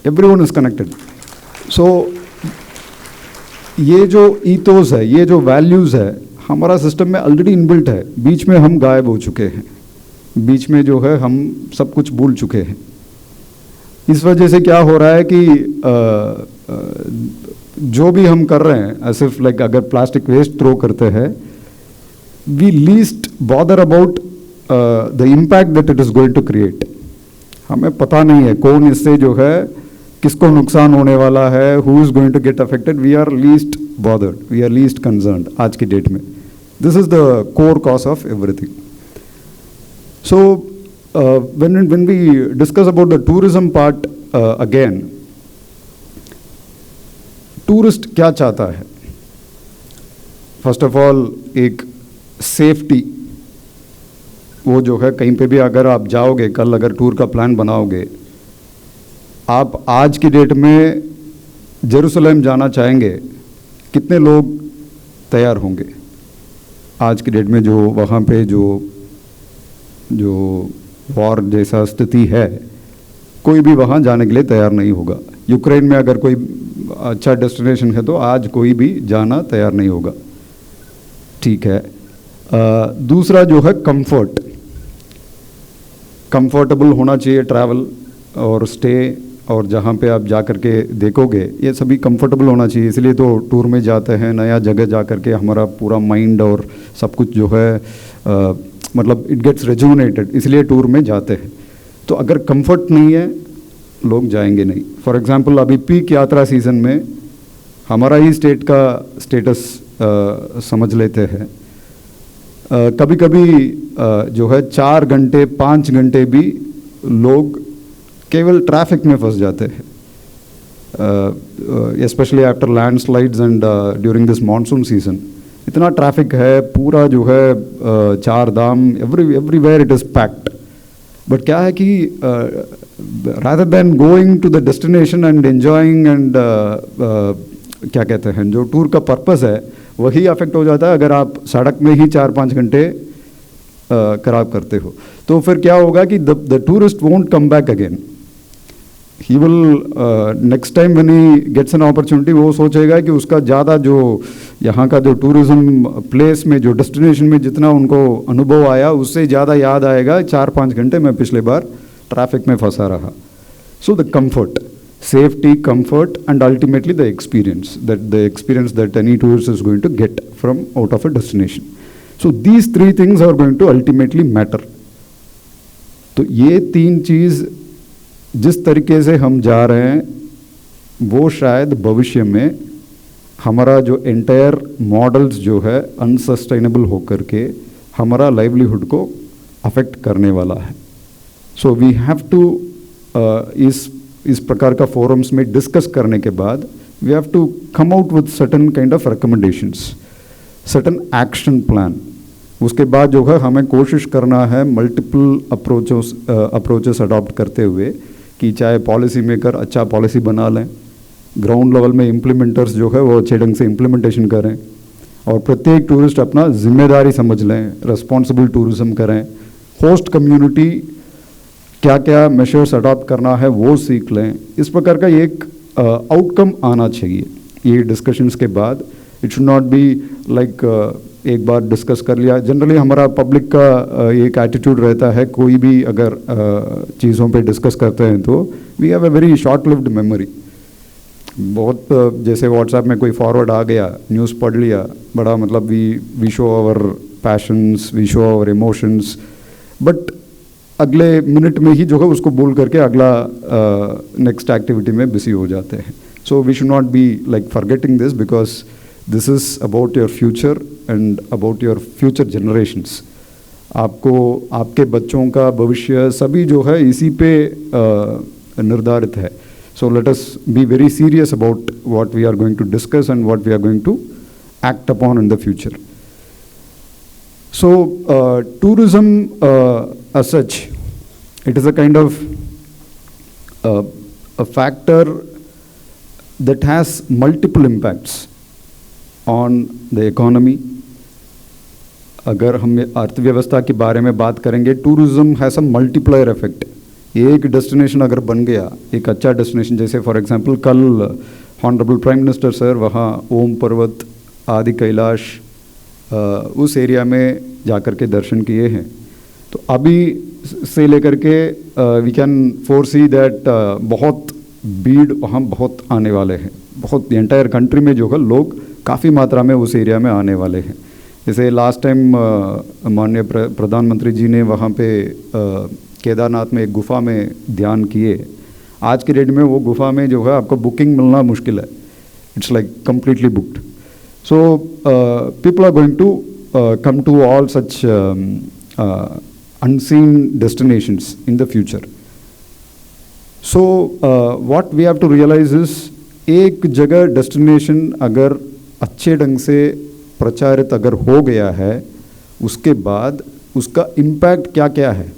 Everyone is connected. So, ये जो ethos है, ये जो values है, हमारा system में already inbuilt है. बीच में हम गायब हो चुके हैं, बीच में जो है हम सब कुछ भूल चुके हैं. इस वजह से क्या हो रहा है कि जो भी हम कर रहे हैं, सिर्फ लाइक अगर प्लास्टिक वेस्ट थ्रो करते हैं, we least bother about the impact that it is going to create. हमें पता नहीं है कौन इससे जो है किसको नुकसान होने वाला है, who is going to get affected. We are least bothered, we are least concerned आज की डेट में. This is the core cause of everything. So when we discuss about the tourism part again, tourist क्या चाहता है? First of all एक safety. वो जो है कहीं पे भी अगर आप जाओगे, कल अगर टूर का प्लान बनाओगे, आप आज की डेट में जेरूसलम जाना चाहेंगे, कितने लोग तैयार होंगे? आज की डेट में जो वहाँ पे जो वॉर जैसा स्थिति है, कोई भी वहाँ जाने के लिए तैयार नहीं होगा. यूक्रेन में अगर कोई अच्छा डेस्टिनेशन है तो आज कोई भी जाना तैयार नहीं होगा. ठीक है. दूसरा जो है कंफर्ट. कंफर्टेबल होना चाहिए ट्रैवल और स्टे, और जहाँ पे आप जा कर के देखोगे ये सभी कंफर्टेबल होना चाहिए. इसलिए तो टूर में जाते हैं, नया जगह जा कर के हमारा पूरा माइंड और सब कुछ जो है मतलब इट गेट्स रेजुनेटेड, इसलिए टूर में जाते हैं. तो अगर कंफर्ट नहीं है, लोग जाएंगे नहीं. फॉर एग्जांपल अभी पीक यात्रा सीज़न में हमारा ही स्टेट का स्टेटस समझ लेते हैं. कभी कभी जो है 4 घंटे 5 घंटे भी लोग केवल ट्रैफिक में फंस जाते हैं, specially after landslides and during this monsoon season. इतना ट्रैफिक है, पूरा जो है 4 धाम everywhere it is packed. But क्या है कि rather than going to the destination and enjoying and क्या कहते हैं, जो टूर का पर्पस है वही अफेक्ट हो जाता है अगर आप सड़क में ही 4-5 घंटे खराब करते हो. तो फिर क्या होगा कि the tourist won't come back again. He will next time when he gets an opportunity वो सोचेगा कि उसका ज़्यादा जो यहाँ का जो टूरिज्म प्लेस में जो डेस्टिनेशन में जितना उनको अनुभव आया उससे ज़्यादा याद आएगा 4-5 घंटे मैं पिछले बार ट्रैफिक में फंसा रहा. So the comfort, safety, comfort, and ultimately the experience that any tourist is going to get from out of a destination. So these three things are going to ultimately matter. तो ये 3 चीज़ जिस तरीके से हम जा रहे हैं वो शायद भविष्य में हमारा जो एंटायर मॉडल्स जो है अनसस्टेनेबल होकर के हमारा लाइवलीहुड को अफेक्ट करने वाला है. सो वी हैव टू इस प्रकार का फोरम्स में डिस्कस करने के बाद we have to come out with certain kind of recommendations, certain action plan. उसके बाद जो है हमें कोशिश करना है मल्टीपल अप्रोचेस अडॉप्ट करते हुए कि चाहे पॉलिसी मेकर अच्छा पॉलिसी बना लें, ग्राउंड लेवल में इम्प्लीमेंटर्स जो है वो अच्छे ढंग से इम्प्लीमेंटेशन करें और प्रत्येक टूरिस्ट अपना जिम्मेदारी समझ लें, रिस्पॉन्सिबल टूरिज्म करें, होस्ट कम्युनिटी क्या क्या मेजर्स अडॉप्ट करना है वो सीख लें. इस प्रकार का एक आउटकम आना चाहिए ये डिस्कशंस के बाद. It should not be like एक बार डिस्कस कर लिया. जनरली हमारा पब्लिक का एक एटीट्यूड रहता है कोई भी अगर चीज़ों पे डिस्कस करते हैं तो we have a very short lived memory. बहुत जैसे व्हाट्सएप में कोई फॉरवर्ड आ गया, न्यूज़ पढ़ लिया, बड़ा मतलब we show our passions, we show our emotions, but अगले मिनट में ही जो है उसको बोल करके अगला नेक्स्ट एक्टिविटी में बिजी हो जाते हैं. So we should not be like forgetting this because this is about your future and about your future generations. आपको आपके बच्चों का भविष्य सभी जो है इसी पे निर्धारित है. So let us be very serious about what we are going to discuss and what we are going to act upon in the future. So tourism as such, it is a kind of a factor that has multiple impacts on the economy. अगर हम अर्थव्यवस्था के बारे में बात करेंगे, tourism has a multiplier effect. एक destination अगर बन गया, एक अच्छा डेस्टिनेशन, जैसे फॉर एग्जांपल कल ऑनरेबल प्राइम मिनिस्टर सर वहाँ ओम पर्वत, आदि कैलाश उस एरिया में जाकर के दर्शन किए हैं. तो अभी से लेकर के वी कैन फोरसी दैट बहुत भीड़ वहाँ बहुत आने वाले हैं. बहुत एंटायर कंट्री में जो है लोग काफ़ी मात्रा में उस एरिया में आने वाले हैं. जैसे लास्ट टाइम माननीय प्रधानमंत्री जी ने वहाँ पे केदारनाथ में एक गुफा में ध्यान किए. आज के डेट में वो गुफा में जो है आपको बुकिंग मिलना मुश्किल है. It's like completely booked. So people are going to come to all such unseen destinations in the future. So what we have to realize is एक जगह डेस्टिनेशन अगर अच्छे ढंग से प्रचारित अगर हो गया है उसके बाद उसका इम्पैक्ट क्या क्या है.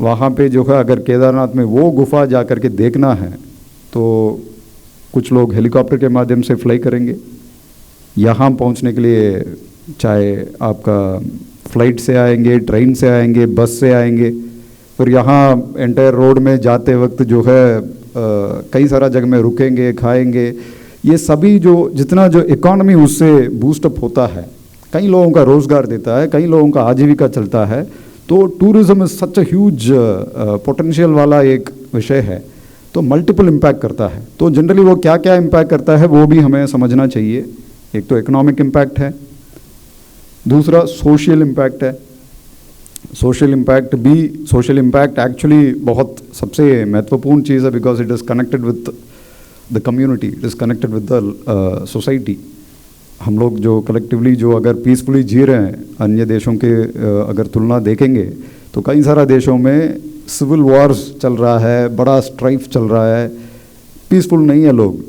वहाँ पे जो है अगर केदारनाथ में वो गुफा जा कर के देखना है तो कुछ लोग हेलीकॉप्टर के माध्यम से फ्लाई करेंगे. यहाँ पहुँचने के लिए चाहे आपका फ्लाइट से आएंगे, ट्रेन से आएंगे, बस से आएंगे. फिर यहाँ एंटायर रोड में जाते वक्त जो है कई सारा जगह में रुकेंगे, खाएंगे. ये सभी जो जितना जो इकोनॉमी उससे बूस्टअप होता है, कई लोगों का रोज़गार देता है, कई लोगों का आजीविका चलता है. तो tourism is such a huge potential वाला एक विषय है. तो मल्टीपल इम्पैक्ट करता है. तो जनरली वो क्या क्या इम्पैक्ट करता है वो भी हमें समझना चाहिए. एक तो इकोनॉमिक इम्पैक्ट है, दूसरा सोशल इम्पैक्ट है. सोशल इम्पैक्ट एक्चुअली बहुत सबसे महत्वपूर्ण चीज़ है because it is connected with the community, it is connected with the society. हम लोग जो कलेक्टिवली जो अगर पीसफुली जी रहे हैं, अन्य देशों के अगर तुलना देखेंगे तो कई सारा देशों में सिविल वॉर्स चल रहा है, बड़ा स्ट्राइफ चल रहा है, पीसफुल नहीं है लोग.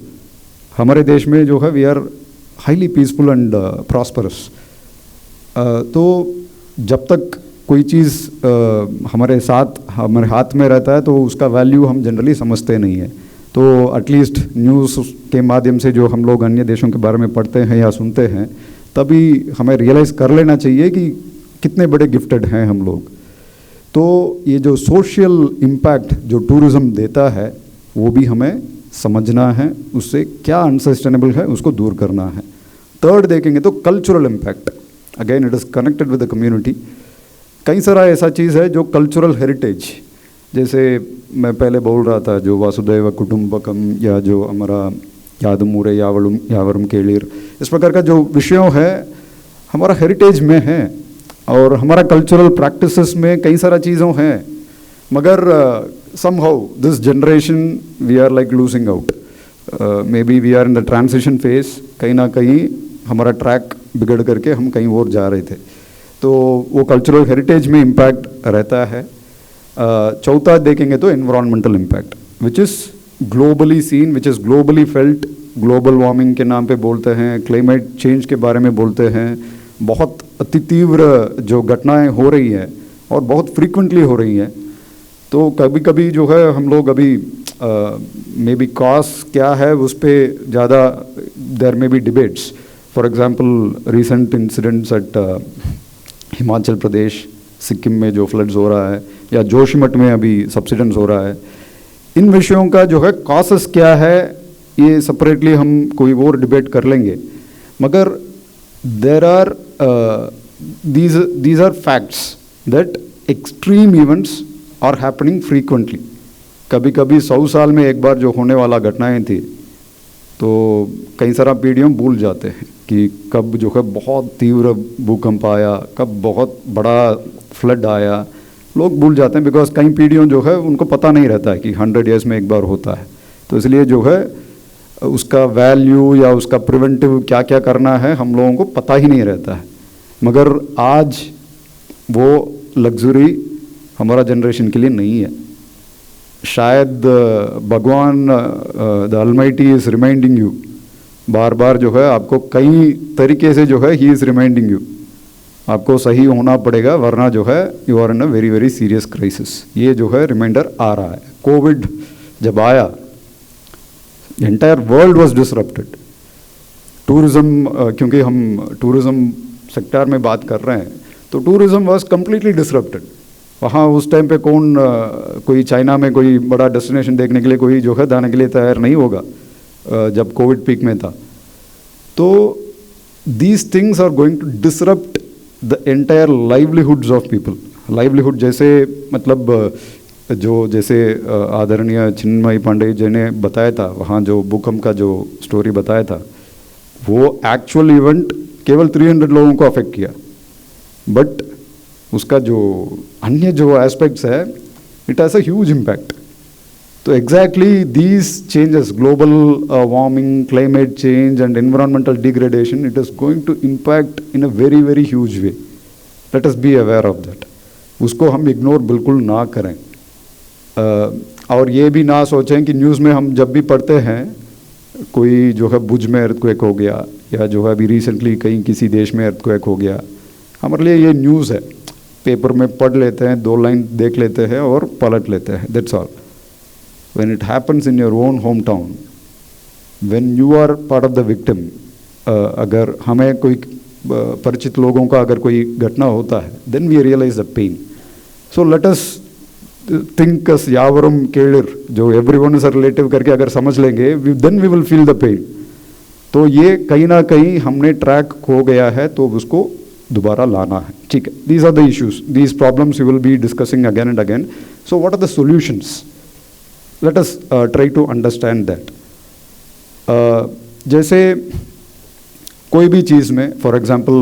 हमारे देश में जो है we are highly peaceful and prosperous. तो जब तक कोई चीज़ हमारे हाथ में रहता है तो उसका वैल्यू हम जनरली समझते नहीं है. तो एटलीस्ट न्यूज़ के माध्यम से जो हम लोग अन्य देशों के बारे में पढ़ते हैं या सुनते हैं तभी हमें रियलाइज़ कर लेना चाहिए कि कितने बड़े गिफ्टेड हैं हम लोग. तो ये जो सोशल इम्पैक्ट जो टूरिज़्म देता है वो भी हमें समझना है, उससे क्या अनसस्टेनेबल है उसको दूर करना है। थर्ड देखेंगे तो cultural impact, again it is connected with the community. कई सारा ऐसा चीज़ है जो कल्चरल हेरिटेज, जैसे मैं पहले बोल रहा था जो वासुदेव कुटुंबकम या जो हमारा यादमूरे यावरम केलिर, इस प्रकार का जो विषयों है हमारा हेरिटेज में है और हमारा कल्चरल प्रैक्टिसेस में कई सारा चीज़ों हैं, मगर somehow this generation we are like losing out. Maybe we are in the transition phase, कहीं ना कहीं हमारा ट्रैक बिगड़ करके हम कहीं और जा रहे थे, तो वो कल्चरल हेरिटेज में इम्पैक्ट रहता है। चौथा देखेंगे तो environmental impact which is globally seen, which is globally felt. Global warming के नाम पे बोलते हैं, क्लाइमेट चेंज के बारे में बोलते हैं, बहुत अति तीव्र जो घटनाएं हो रही हैं और बहुत फ्रीक्वेंटली हो रही हैं। तो कभी कभी जो है हम लोग अभी मे बी कॉज क्या है उस पर ज़्यादा देयर में be debates. For example recent incidents at Himachal Pradesh, Sikkim में जो फ्लड्स हो रहा है, या जोशीमठ में अभी सबसिडेंस हो रहा है, इन विषयों का जो है कॉसेस क्या है ये सेपरेटली हम कोई और डिबेट कर लेंगे, मगर there are these are facts that extreme events are happening frequently. कभी कभी 100 साल में एक बार जो होने वाला घटनाएं थी तो कई सारा पीढ़ियों भूल जाते हैं कि कब जो है बहुत तीव्र भूकंप आया, कब बहुत बड़ा फ्लड आया, लोग भूल जाते हैं बिकॉज कई पीढ़ियों जो है उनको पता नहीं रहता है कि 100 ईयर्स में एक बार होता है। तो इसलिए जो है उसका वैल्यू या उसका प्रिवेंटिव क्या क्या करना है हम लोगों को पता ही नहीं रहता है, मगर आज वो लग्जरी हमारा जनरेशन के लिए नहीं है। शायद भगवान the almighty is reminding you, बार बार जो है आपको कई तरीके से जो है ही इज़ रिमाइंडिंग यू, आपको सही होना पड़ेगा वरना जो है you are in a very very serious crisis. ये जो है रिमाइंडर आ रहा है। कोविड जब आया entire world was disrupted. Tourism, क्योंकि हम टूरिज्म सेक्टर में बात कर रहे हैं, तो टूरिज्म वाज कम्प्लीटली डिसरप्टेड। वहाँ उस टाइम पे कौन कोई चाइना में कोई बड़ा डेस्टिनेशन देखने के लिए कोई जो है जाने के लिए तैयार नहीं होगा जब कोविड पीक में था। तो these things are going to disrupt the entire livelihoods of people. Livelihood जैसे मतलब जो जैसे आदरणीय चिन्मय पांडे जी ने बताया था, वहाँ जो भूकंप का जो स्टोरी बताया था, वो एक्चुअल इवेंट केवल 300 लोगों को अफेक्ट किया, बट उसका जो अन्य जो एस्पेक्ट्स है it has a huge impact. तो exactly these changes, global warming, climate change and environmental degradation, it is going to impact in a very very huge way. Let us be aware of that. उसको हम ignore बिल्कुल ना करें। और ये भी ना सोचें कि न्यूज़ में हम जब भी पढ़ते हैं कोई जो है भुज में अर्थक्वेक हो गया या जो है अभी रिसेंटली कहीं किसी देश में अर्थक्वेक हो गया, हमारे लिए ये न्यूज़ है, पेपर में पढ़ लेते हैं, 2 लाइन देख लेते हैं और पलट लेते हैं, that's all. When it happens in your own hometown, when you are part of the victim, अगर हमें कोई परिचित लोगों का अगर कोई घटना होता है, then we realise the pain. So let us think as यावरम केलिर, जो एवरीवन इज अ रिलेटिव करके अगर समझ लेंगे, then we will feel the pain. तो ये कहीं ना कहीं हमने ट्रैक खो गया है, तो उसको दोबारा लाना है। ठीक है, these are the issues, these problems we will be discussing again and again. So what are the solutions? Let us try to understand that. जैसे कोई भी चीज़ में, फॉर एग्जांपल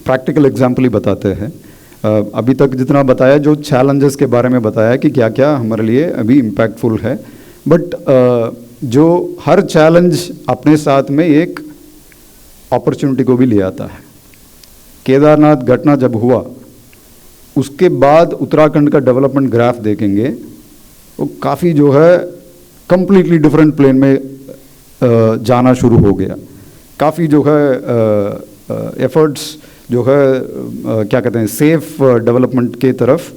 प्रैक्टिकल एग्जांपल ही बताते हैं। अभी तक जितना बताया, जो चैलेंजेस के बारे में बताया कि क्या क्या हमारे लिए अभी इम्पैक्टफुल है, बट जो हर चैलेंज अपने साथ में एक अपॉर्चुनिटी को भी ले आता है। केदारनाथ घटना जब हुआ, उसके बाद उत्तराखंड का डेवलपमेंट ग्राफ देखेंगे, वो काफ़ी जो है कंप्लीटली डिफरेंट प्लेन में जाना शुरू हो गया। काफ़ी जो है एफर्ट्स जो है क्या कहते हैं, सेफ डेवलपमेंट के तरफ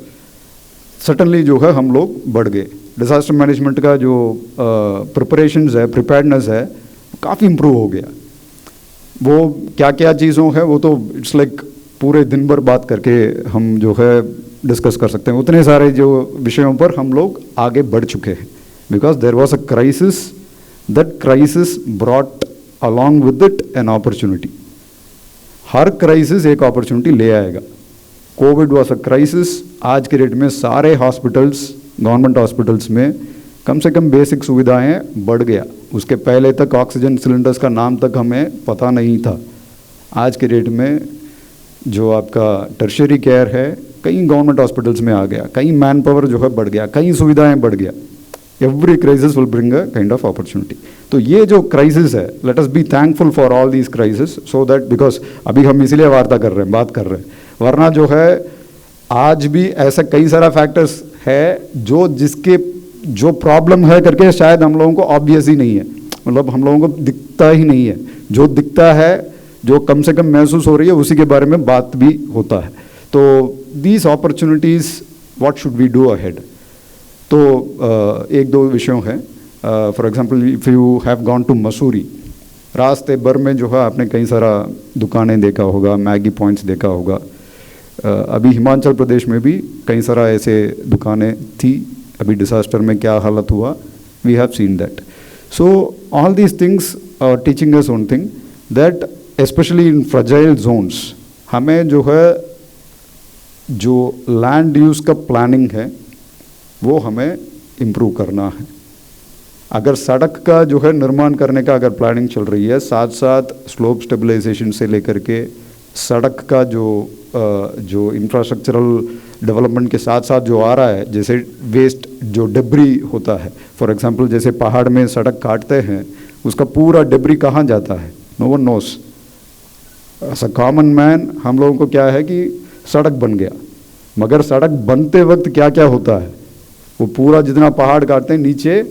सडनली जो है हम लोग बढ़ गए। डिज़ास्टर मैनेजमेंट का जो प्रिपरेशंस है, प्रिपेयर्डनेस है, काफ़ी इम्प्रूव हो गया। वो क्या क्या चीज़ों है वो तो इट्स लाइक पूरे दिन भर बात करके हम जो है डिस्कस कर सकते हैं। उतने सारे जो विषयों पर हम लोग आगे बढ़ चुके हैं। because there was a crisis. That crisis brought along with it an opportunity. Her crisis एक अपॉर्चुनिटी ले आएगा. Covid was a crisis. आज के डेट में सारे हॉस्पिटल्स, गवर्नमेंट हॉस्पिटल्स में कम से कम बेसिक सुविधाएं बढ़ गया. उसके पहले तक ऑक्सीजन सिलेंडर्स का नाम तक हमें पता नहीं था. आज के डेट में जो आपका टर्शियरी केयर है कई गवर्नमेंट हॉस्पिटल्स में आ गया, कई मैन पावर जो है बढ़ गया, कई सुविधाएं बढ़ गया. Every crisis will bring a kind of opportunity. तो ये जो क्राइसिस है, late us be thankful for all these crisis, so that, because अभी हम इसीलिए वार्ता कर रहे हैं, बात कर रहे हैं, वरना जो है आज भी ऐसा कई सारा फैक्टर्स है जो जिसके जो प्रॉब्लम है करके शायद हम लोगों को ऑब्वियस ही नहीं है, मतलब हम लोगों को दिखता ही नहीं है. जो दिखता है, जो कम से कम महसूस हो रही है, उसी के बारे में बात भी होता है. तो these opportunities, what should we do ahead. तो एक दो विषयों हैं. For example, if you have gone to Mussoorie, रास्ते भर में जो है आपने कई सारा दुकानें देखा होगा, मैगी पॉइंट्स देखा होगा. अभी हिमाचल प्रदेश में भी कई सारा ऐसे दुकानें थी. अभी डिसास्टर में क्या हालत हुआ, we have seen that. So all these things are teaching us one thing, that specially in fragile zones हमें जो है जो लैंड यूज़ का प्लानिंग है वो हमें इम्प्रूव करना है. अगर सड़क का जो है निर्माण करने का अगर प्लानिंग चल रही है, साथ साथ स्लोप स्टेबलाइजेशन से लेकर के सड़क का जो इंफ्रास्ट्रक्चरल डेवलपमेंट के साथ साथ जो आ रहा है, जैसे वेस्ट जो डेब्री होता है, फॉर एग्जांपल जैसे पहाड़ में सड़क काटते हैं, उसका पूरा डेब्री कहाँ जाता है, no one knows. As a common man हम लोगों को क्या है कि सड़क बन गया, मगर सड़क बनते वक्त क्या क्या होता है, वो पूरा जितना पहाड़ काटते हैं नीचे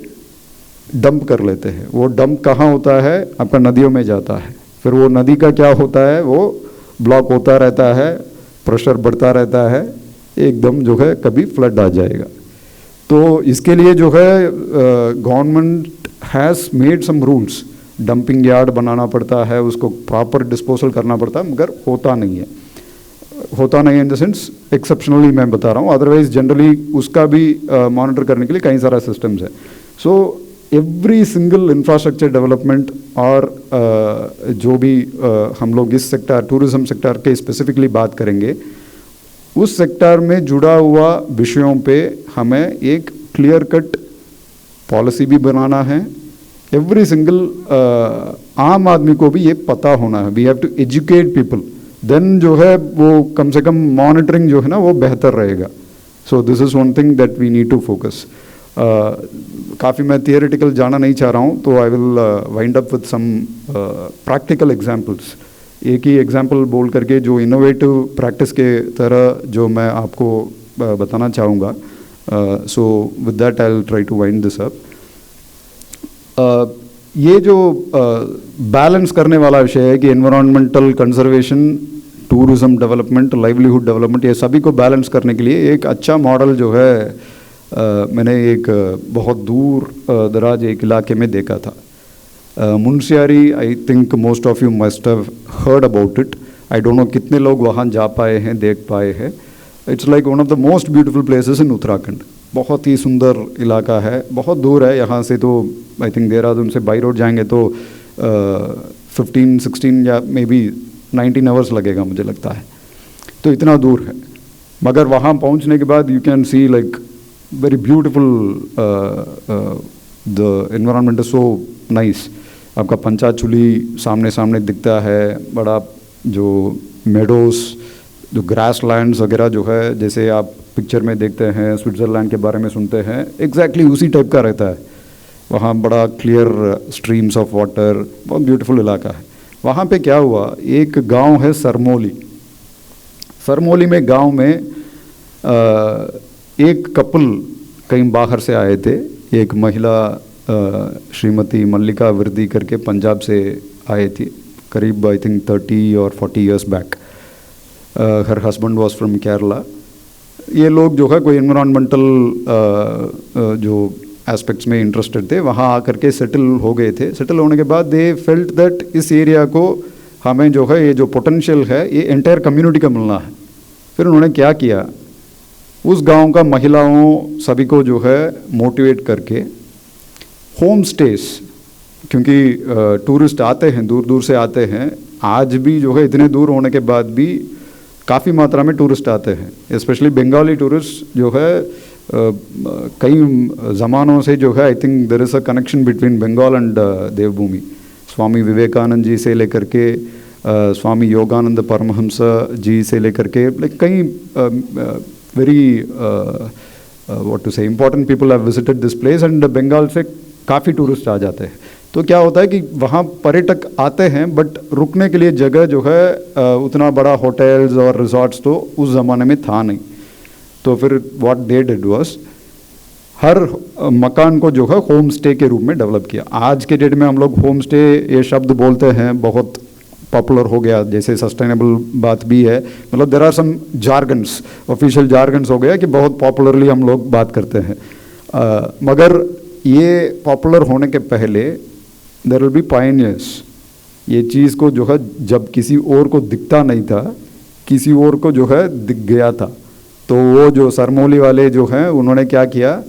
डंप कर लेते हैं. वो डंप कहाँ होता है, आपका नदियों में जाता है. फिर वो नदी का क्या होता है, वो ब्लॉक होता रहता है, प्रेशर बढ़ता रहता है, एकदम जो है कभी फ्लड आ जाएगा. तो इसके लिए जो है government has made some rules. Dumping yard बनाना पड़ता है, उसको प्रॉपर डिस्पोजल करना पड़ता है, मगर होता नहीं है. होता नहीं इन द सेंस एक्सेप्शनली मैं बता रहा हूँ, अदरवाइज जनरली उसका भी मॉनिटर करने के लिए कई सारा सिस्टम्स है. So every single infrastructure development और जो भी हम लोग इस सेक्टर, टूरिज्म सेक्टर के स्पेसिफिकली बात करेंगे, उस सेक्टर में जुड़ा हुआ विषयों पे हमें एक क्लियर कट पॉलिसी भी बनाना है. एवरी सिंगल आम आदमी को भी ये पता होना है. We have to educate people, then जो है वो कम से कम मॉनिटरिंग जो है ना वो बेहतर रहेगा. So this is one thing that we need to focus. काफ़ी मैं थियोरेटिकल जाना नहीं चाह रहा हूँ, तो I will wind up with some practical examples. एक ही एग्जांपल बोल करके जो इनोवेटिव प्रैक्टिस के तरह जो मैं आपको बताना चाहूँगा. So with that I will try to wind this up. ये जो बैलेंस करने वाला विषय है कि environmental conservation, tourism development, livelihood development, ये सभी को बैलेंस करने के लिए एक अच्छा मॉडल जो है मैंने एक बहुत दूर दराज एक इलाके में देखा था. Munsiyari, I think most of you must have heard about it. I don't no कितने लोग वहाँ जा पाए हैं, देख पाए हैं. It's like one of the most beautiful places in Uttarakhand. बहुत ही सुंदर इलाका है, बहुत दूर है यहाँ से. तो आई थिंक देहरादून से बाई रोड जाएंगे तो 15-16 या मे बी 19 आवर्स लगेगा मुझे लगता है. तो इतना दूर है, मगर वहाँ पहुँचने के बाद you can see like very beautiful, the environment is so nice. आपका पंचाचुली सामने सामने दिखता है, बड़ा जो मेडोस, जो ग्रास लैंड्स वगैरह जो है, जैसे आप पिक्चर में देखते हैं, स्विट्ज़रलैंड के बारे में सुनते हैं, एग्जैक्टली उसी टाइप का रहता है. वहाँ बड़ा क्लियर स्ट्रीम्स ऑफ वाटर, बहुत ब्यूटीफुल इलाका है. वहाँ पे क्या हुआ, एक गांव है सरमोली. सरमोली में गांव में एक कपल कहीं बाहर से आए थे. एक महिला श्रीमती मल्लिका वर्दी करके पंजाब से आए थी, करीब आई थिंक 30 और 40 years back. Her husband was from Kerala. ये लोग जो है कोई एनवायरमेंटल जो एस्पेक्ट्स में इंटरेस्टेड थे, वहाँ आकर के सेटल हो गए थे. सेटल होने के बाद दे फेल्ट दैट इस एरिया को हमें जो है ये जो पोटेंशियल है ये एंटायर कम्युनिटी का मिलना है. फिर उन्होंने क्या किया, उस गांव का महिलाओं सभी को जो है मोटिवेट करके होम स्टेस, क्योंकि टूरिस्ट आते हैं, दूर दूर से आते हैं, आज भी जो है इतने दूर होने के बाद भी काफ़ी मात्रा में टूरिस्ट आते हैं। स्पेशली बंगाली टूरिस्ट जो है कई ज़मानों से जो है, I think there is a connection between Bengal and Devbhoomi. Swami Vivekananda ji से लेकर के स्वामी योगानंद परमहंस जी से लेकर के लाइक कई वेरी व्हाट टू से important people have visited this place and Bengal से काफ़ी टूरिस्ट आ जाते हैं। तो क्या होता है कि वहाँ पर्यटक आते हैं, बट रुकने के लिए जगह जो है उतना बड़ा होटल्स और रिजॉर्ट्स तो उस ज़माने में था नहीं। तो फिर what they did was her मकान को जो है होम स्टे के रूप में डेवलप किया। आज के डेट में हम लोग होम स्टे ये शब्द बोलते हैं, बहुत पॉपुलर हो गया, जैसे सस्टेनेबल बात भी है, मतलब there are some jargons, official jargons हो गया कि बहुत पॉपुलरली हम लोग बात करते हैं। मगर ये पॉपुलर होने के पहले देयर विल बी पायनियर्स। ये चीज़ को जो है जब किसी और को दिखता नहीं था, किसी और को जो है दिख गया था, तो वो जो सरमौली वाले जो हैं उन्होंने क्या किया,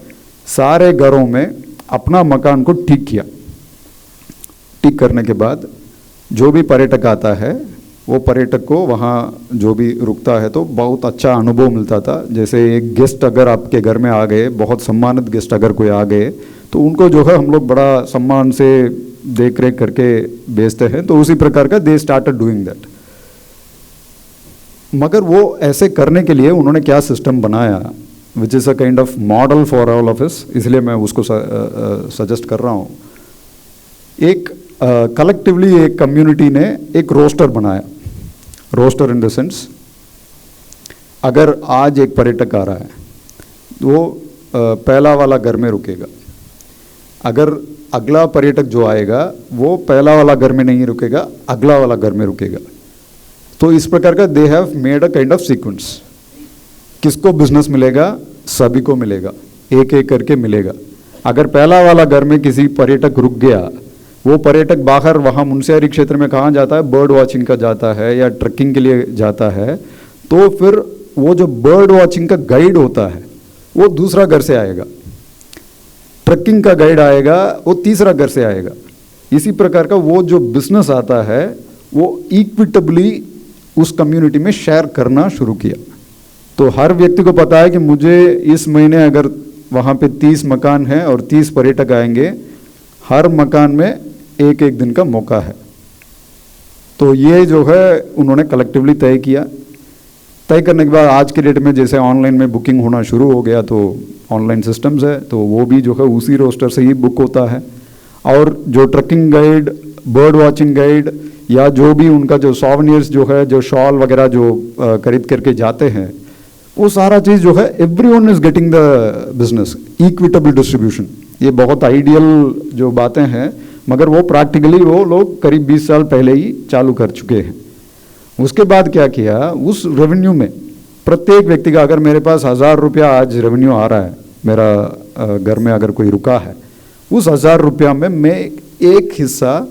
सारे घरों में अपना मकान को ठीक किया। ठीक करने के बाद जो भी पर्यटक आता है वो पर्यटक को वहाँ जो भी रुकता है तो बहुत अच्छा अनुभव मिलता था। जैसे एक गेस्ट अगर आपके घर में आ गए, बहुत सम्मानित गेस्ट अगर कोई आ गए, तो उनको जो है हम लोग बड़ा सम्मान से देख रेख करके भेजते हैं। तो उसी प्रकार का दे स्टार्टेड डूइंग दैट। मगर वो ऐसे करने के लिए उन्होंने क्या सिस्टम बनाया, which is a kind of model for all of us, इसलिए मैं उसको सजेस्ट कर रहा हूँ। एक कलेक्टिवली एक कम्युनिटी ने एक रोस्टर बनाया। रोस्टर इन द सेंस, अगर आज एक पर्यटक आ रहा है वो पहला वाला घर में रुकेगा, अगर अगला पर्यटक जो आएगा वो पहला वाला घर में नहीं रुकेगा, अगला वाला घर में रुकेगा। तो इस प्रकार का they have made a kind of sequence. किसको बिजनेस मिलेगा, सभी को मिलेगा, एक एक करके मिलेगा। अगर पहला वाला घर में किसी पर्यटक रुक गया, वो पर्यटक बाहर वहाँ मुंशियारी क्षेत्र में कहाँ जाता है, बर्ड वॉचिंग का जाता है या ट्रैकिंग के लिए जाता है, तो फिर वो जो बर्ड वॉचिंग का गाइड होता है वो दूसरा घर से आएगा, ट्रैकिंग का गाइड आएगा वो तीसरा घर से आएगा। इसी प्रकार का वो जो बिजनेस आता है वो इक्विटेबली उस कम्युनिटी में शेयर करना शुरू किया। तो हर व्यक्ति को पता है कि मुझे इस महीने अगर वहाँ पे 30 मकान हैं और 30 पर्यटक आएंगे, हर मकान में एक एक दिन का मौका है। तो ये जो है उन्होंने कलेक्टिवली तय किया। तय करने के बाद आज के डेट में जैसे ऑनलाइन में बुकिंग होना शुरू हो गया, तो ऑनलाइन सिस्टम्स है, तो वो भी जो है उसी रोस्टर से ही बुक होता है। और जो trekking guide, bird watching guide या जो भी उनका जो सॉवनियर्स जो है, जो शॉल वगैरह जो खरीद करके जाते हैं, वो सारा चीज़ जो है everyone is getting the business, equitable distribution. ये बहुत आइडियल जो बातें हैं, मगर वो प्रैक्टिकली वो लोग करीब 20 साल पहले ही चालू कर चुके हैं। उसके बाद क्या किया, उस रेवेन्यू में प्रत्येक व्यक्ति का, अगर मेरे पास 1000 रुपया आज रेवेन्यू आ रहा है, मेरा घर में अगर कोई रुका है, उस 1000 रुपया में मैं एक हिस्सा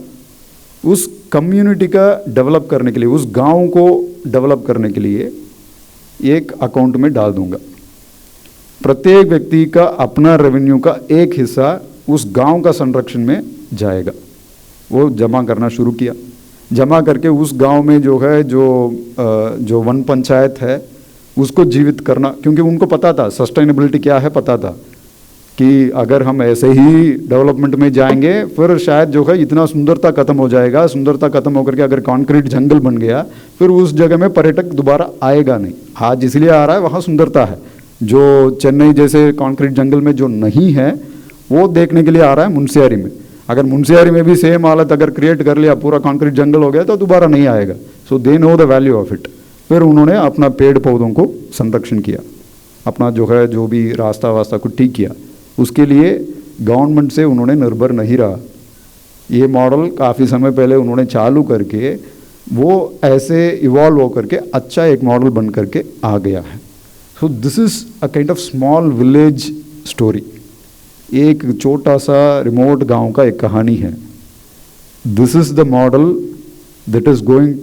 उस कम्युनिटी का डेवलप करने के लिए, उस गांव को डेवलप करने के लिए एक अकाउंट में डाल दूंगा। प्रत्येक व्यक्ति का अपना रेवेन्यू का एक हिस्सा उस गांव का संरक्षण में जाएगा। वो जमा करना शुरू किया। जमा करके उस गांव में जो है जो वन पंचायत है उसको जीवित करना, क्योंकि उनको पता था सस्टेनेबिलिटी क्या है, पता था कि अगर हम ऐसे ही डेवलपमेंट में जाएंगे फिर शायद जो है इतना सुंदरता खत्म हो जाएगा। सुंदरता खत्म होकर के अगर कंक्रीट जंगल बन गया फिर उस जगह में पर्यटक दोबारा आएगा नहीं। आज इसलिए आ रहा है, वहाँ सुंदरता है। जो चेन्नई जैसे कंक्रीट जंगल में जो नहीं है वो देखने के लिए आ रहा है मुंशियारी में। अगर मुंशियारी में भी सेम हालत अगर क्रिएट कर लिया, पूरा कंक्रीट जंगल हो गया, तो दोबारा नहीं आएगा। So they know the value of it. फिर उन्होंने अपना पेड़ पौधों को संरक्षण किया, अपना जो है जो भी रास्ता वास्ता को ठीक किया। उसके लिए गवर्नमेंट से उन्होंने निर्भर नहीं रहा। ये मॉडल काफ़ी समय पहले उन्होंने चालू करके वो ऐसे इवॉल्व होकर के अच्छा एक मॉडल बन करके आ गया है। So this is a kind of small village story. एक छोटा सा रिमोट गांव का एक कहानी है। This is the model that is going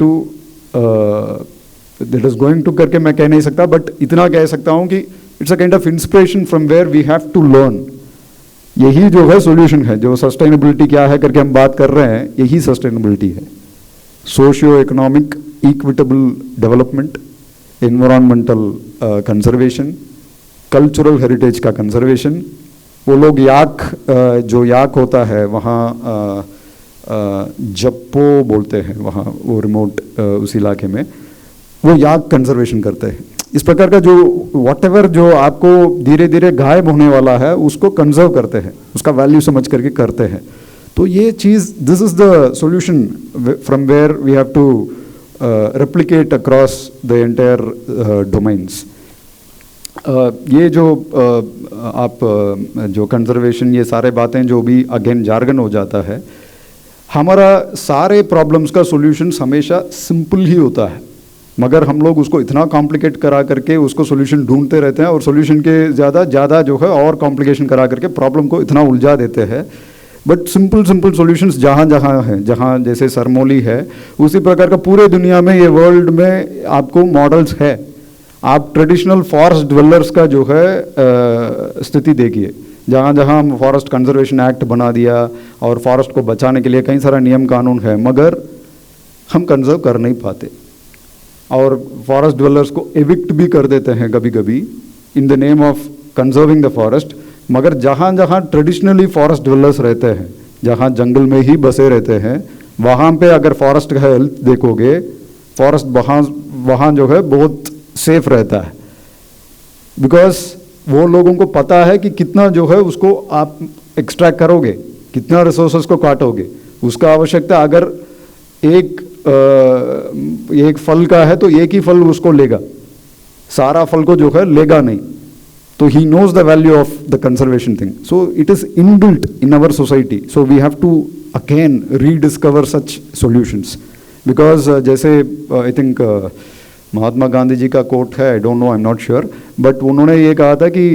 to करके मैं कह नहीं सकता, बट इतना कह सकता हूँ कि it's a kind of inspiration from where we have to learn. यही जो है सॉल्यूशन है। जो सस्टेनेबिलिटी क्या है करके हम बात कर रहे हैं, यही सस्टेनेबिलिटी है। Socio economic equitable development, environmental conservation, cultural heritage का कंजर्वेशन। वो लोग याक जो याक होता है वहाँ जप्पो बोलते हैं, वहाँ वो रिमोट उस इलाके में वो याक कंजर्वेशन करते हैं। इस प्रकार का जो व्हाटएवर जो आपको धीरे धीरे गायब होने वाला है उसको कंजर्व करते हैं, उसका वैल्यू समझ करके करते हैं। तो ये चीज़, this is the solution from where we have to replicate across the entire domains. ये जो आप जो कंजर्वेशन, ये सारे बातें जो भी अगेन जार्गन हो जाता है, हमारा सारे प्रॉब्लम्स का सॉल्यूशन हमेशा सिंपल ही होता है, मगर हम लोग उसको इतना कॉम्प्लिकेट करा करके उसको सॉल्यूशन ढूंढते रहते हैं और सॉल्यूशन के ज़्यादा जो है और कॉम्प्लिकेशन करा करके प्रॉब्लम को इतना उलझा देते हैं। बट सिंपल सॉल्यूशंस जहाँ हैं, जहाँ जैसे सरमोली है, उसी प्रकार का पूरे दुनिया में, ये वर्ल्ड में आपको मॉडल्स है। आप ट्रेडिशनल फॉरेस्ट ड्वेलर्स का जो है स्थिति देखिए, जहाँ हम फॉरेस्ट कंजर्वेशन एक्ट बना दिया और फॉरेस्ट को बचाने के लिए कई सारा नियम कानून है, मगर हम कंजर्व कर नहीं पाते और फॉरेस्ट ड्वेलर्स को एविक्ट भी कर देते हैं कभी कभी in the name of conserving the forest. मगर जहाँ ट्रेडिशनली फॉरेस्ट ड्वेलर्स रहते हैं, जहाँ जंगल में ही बसे रहते हैं, वहाँ पे अगर फॉरेस्ट का हेल्थ देखोगे, फॉरेस्ट वहाँ जो है बहुत सेफ रहता है, बिकॉज वो लोगों को पता है कि कितना जो है उसको आप एक्सट्रैक्ट करोगे, कितना रिसोर्सेस को काटोगे। उसका आवश्यकता अगर एक फल का है तो एक ही फल उसको लेगा, सारा फल को जो है लेगा नहीं। तो he knows the value of the conservation thing. So it is inbuilt in our society. So we have to again rediscover such solutions, because जैसे आई थिंक महात्मा गांधी जी का कोट है, I don't know, I am not sure, but उन्होंने ये कहा था कि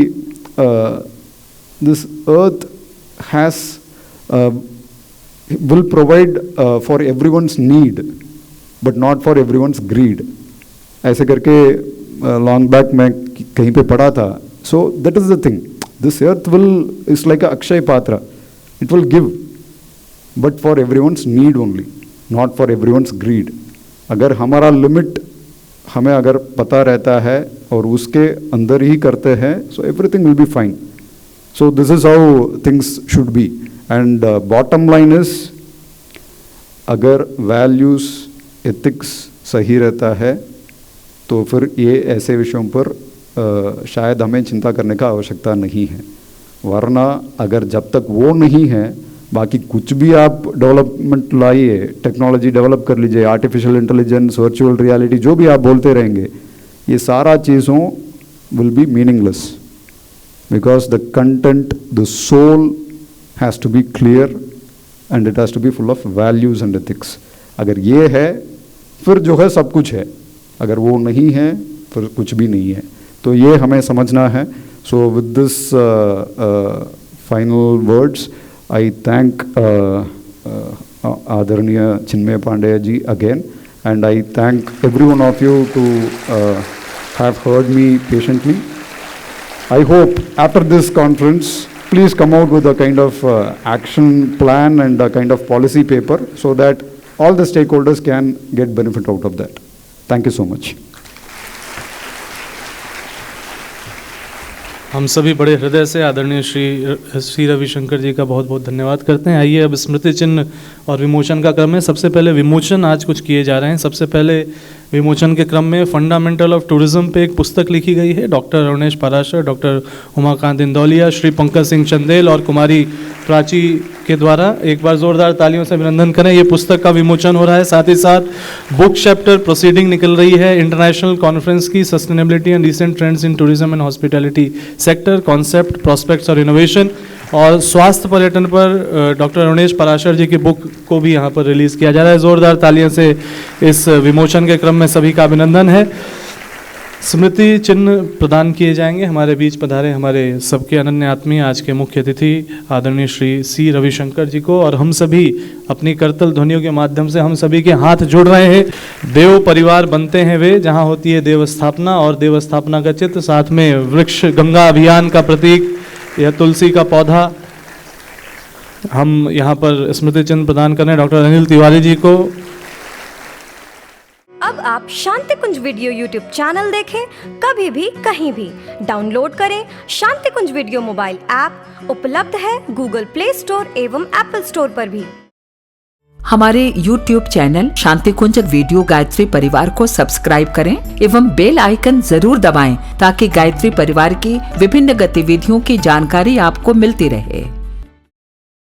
this earth has will provide for everyone's need but not for everyone's greed, ऐसे करके long back मैं कहीं पे पढ़ा था। So that is the thing, this earth is like a Akshay Patra, it will give but for everyone's need only, not for everyone's greed। अगर हमारा limit हमें अगर पता रहता है और उसके अंदर ही करते हैं, so everything will be fine। So this is how things should be। And bottom line is, अगर वैल्यूज़ एथिक्स सही रहता है तो फिर ये ऐसे विषयों पर शायद हमें चिंता करने का आवश्यकता नहीं है। वरना अगर जब तक वो नहीं है, बाकी कुछ भी आप डेवलपमेंट लाइए, टेक्नोलॉजी डेवलप कर लीजिए, आर्टिफिशियल इंटेलिजेंस, वर्चुअल रियलिटी, जो भी आप बोलते रहेंगे, ये सारा चीज़ों will be meaningless, because the content, the soul has to be clear and it has to be full of values and ethics। अगर ये है फिर जो है सब कुछ है, अगर वो नहीं है फिर कुछ भी नहीं है। तो ये हमें समझना है। So with this final words I thank आदरणीय चिन्मय Pandey ji again, and I thank every one of you to have heard me patiently। I hope after this conference please come out with a kind of action plan and a kind of policy paper so that all the stakeholders can get benefit out of that। Thank you so much। हम सभी बड़े हृदय से आदरणीय श्री रविशंकर जी का बहुत बहुत धन्यवाद करते हैं। आइए अब स्मृति चिन्ह और विमोचन का क्रम है। सबसे पहले विमोचन आज कुछ किए जा रहे हैं। सबसे पहले विमोचन के क्रम में फंडामेंटल ऑफ टूरिज्म पे एक पुस्तक लिखी गई है। डॉक्टर अरुणेश पाराशर, डॉक्टर उमाकांत इंदौलिया, श्री पंकज सिंह चंदेल और कुमारी प्राची के द्वारा एक बार जोरदार तालियों से अभिनंदन करें। ये पुस्तक का विमोचन हो रहा है। साथ ही साथ बुक चैप्टर प्रोसीडिंग निकल रही है इंटरनेशनल कॉन्फ्रेंस की, sustainability and recent trends in tourism and hospitality sector, concept, prospects और इनोवेशन। और स्वास्थ्य पर्यटन पर डॉक्टर अरुणेश पराशर जी की बुक को भी यहाँ पर रिलीज़ किया जा रहा है। ज़ोरदार तालियों से इस विमोचन के क्रम में सभी का अभिनंदन है। स्मृति चिन्ह प्रदान किए जाएंगे। हमारे बीच पधारे हमारे सबके अनन्य आत्मीय आज के मुख्य अतिथि आदरणीय श्री सी रविशंकर जी को, और हम सभी अपनी करतल ध्वनियों के माध्यम से हम सभी के हाथ जोड़ रहे हैं। देव परिवार बनते हैं वे जहाँ होती है देव स्थापना, और देव स्थापना का चित्र, साथ में वृक्ष गंगा अभियान का प्रतीक, यह तुलसी का पौधा हम यहाँ पर स्मृति चिन्ह प्रदान कर रहे हैं डॉक्टर अनिल तिवारी जी को। अब आप शांति कुंज वीडियो यूट्यूब चैनल देखें कभी भी कहीं भी। डाउनलोड करें शांति कुंज वीडियो मोबाइल ऐप, उपलब्ध है गूगल प्ले स्टोर एवं एप्पल स्टोर पर भी। हमारे YouTube चैनल शांति कुंज वीडियो गायत्री परिवार को सब्सक्राइब करें एवं बेल आइकन जरूर दबाएं ताकि गायत्री परिवार की विभिन्न गतिविधियों की जानकारी आपको मिलती रहे।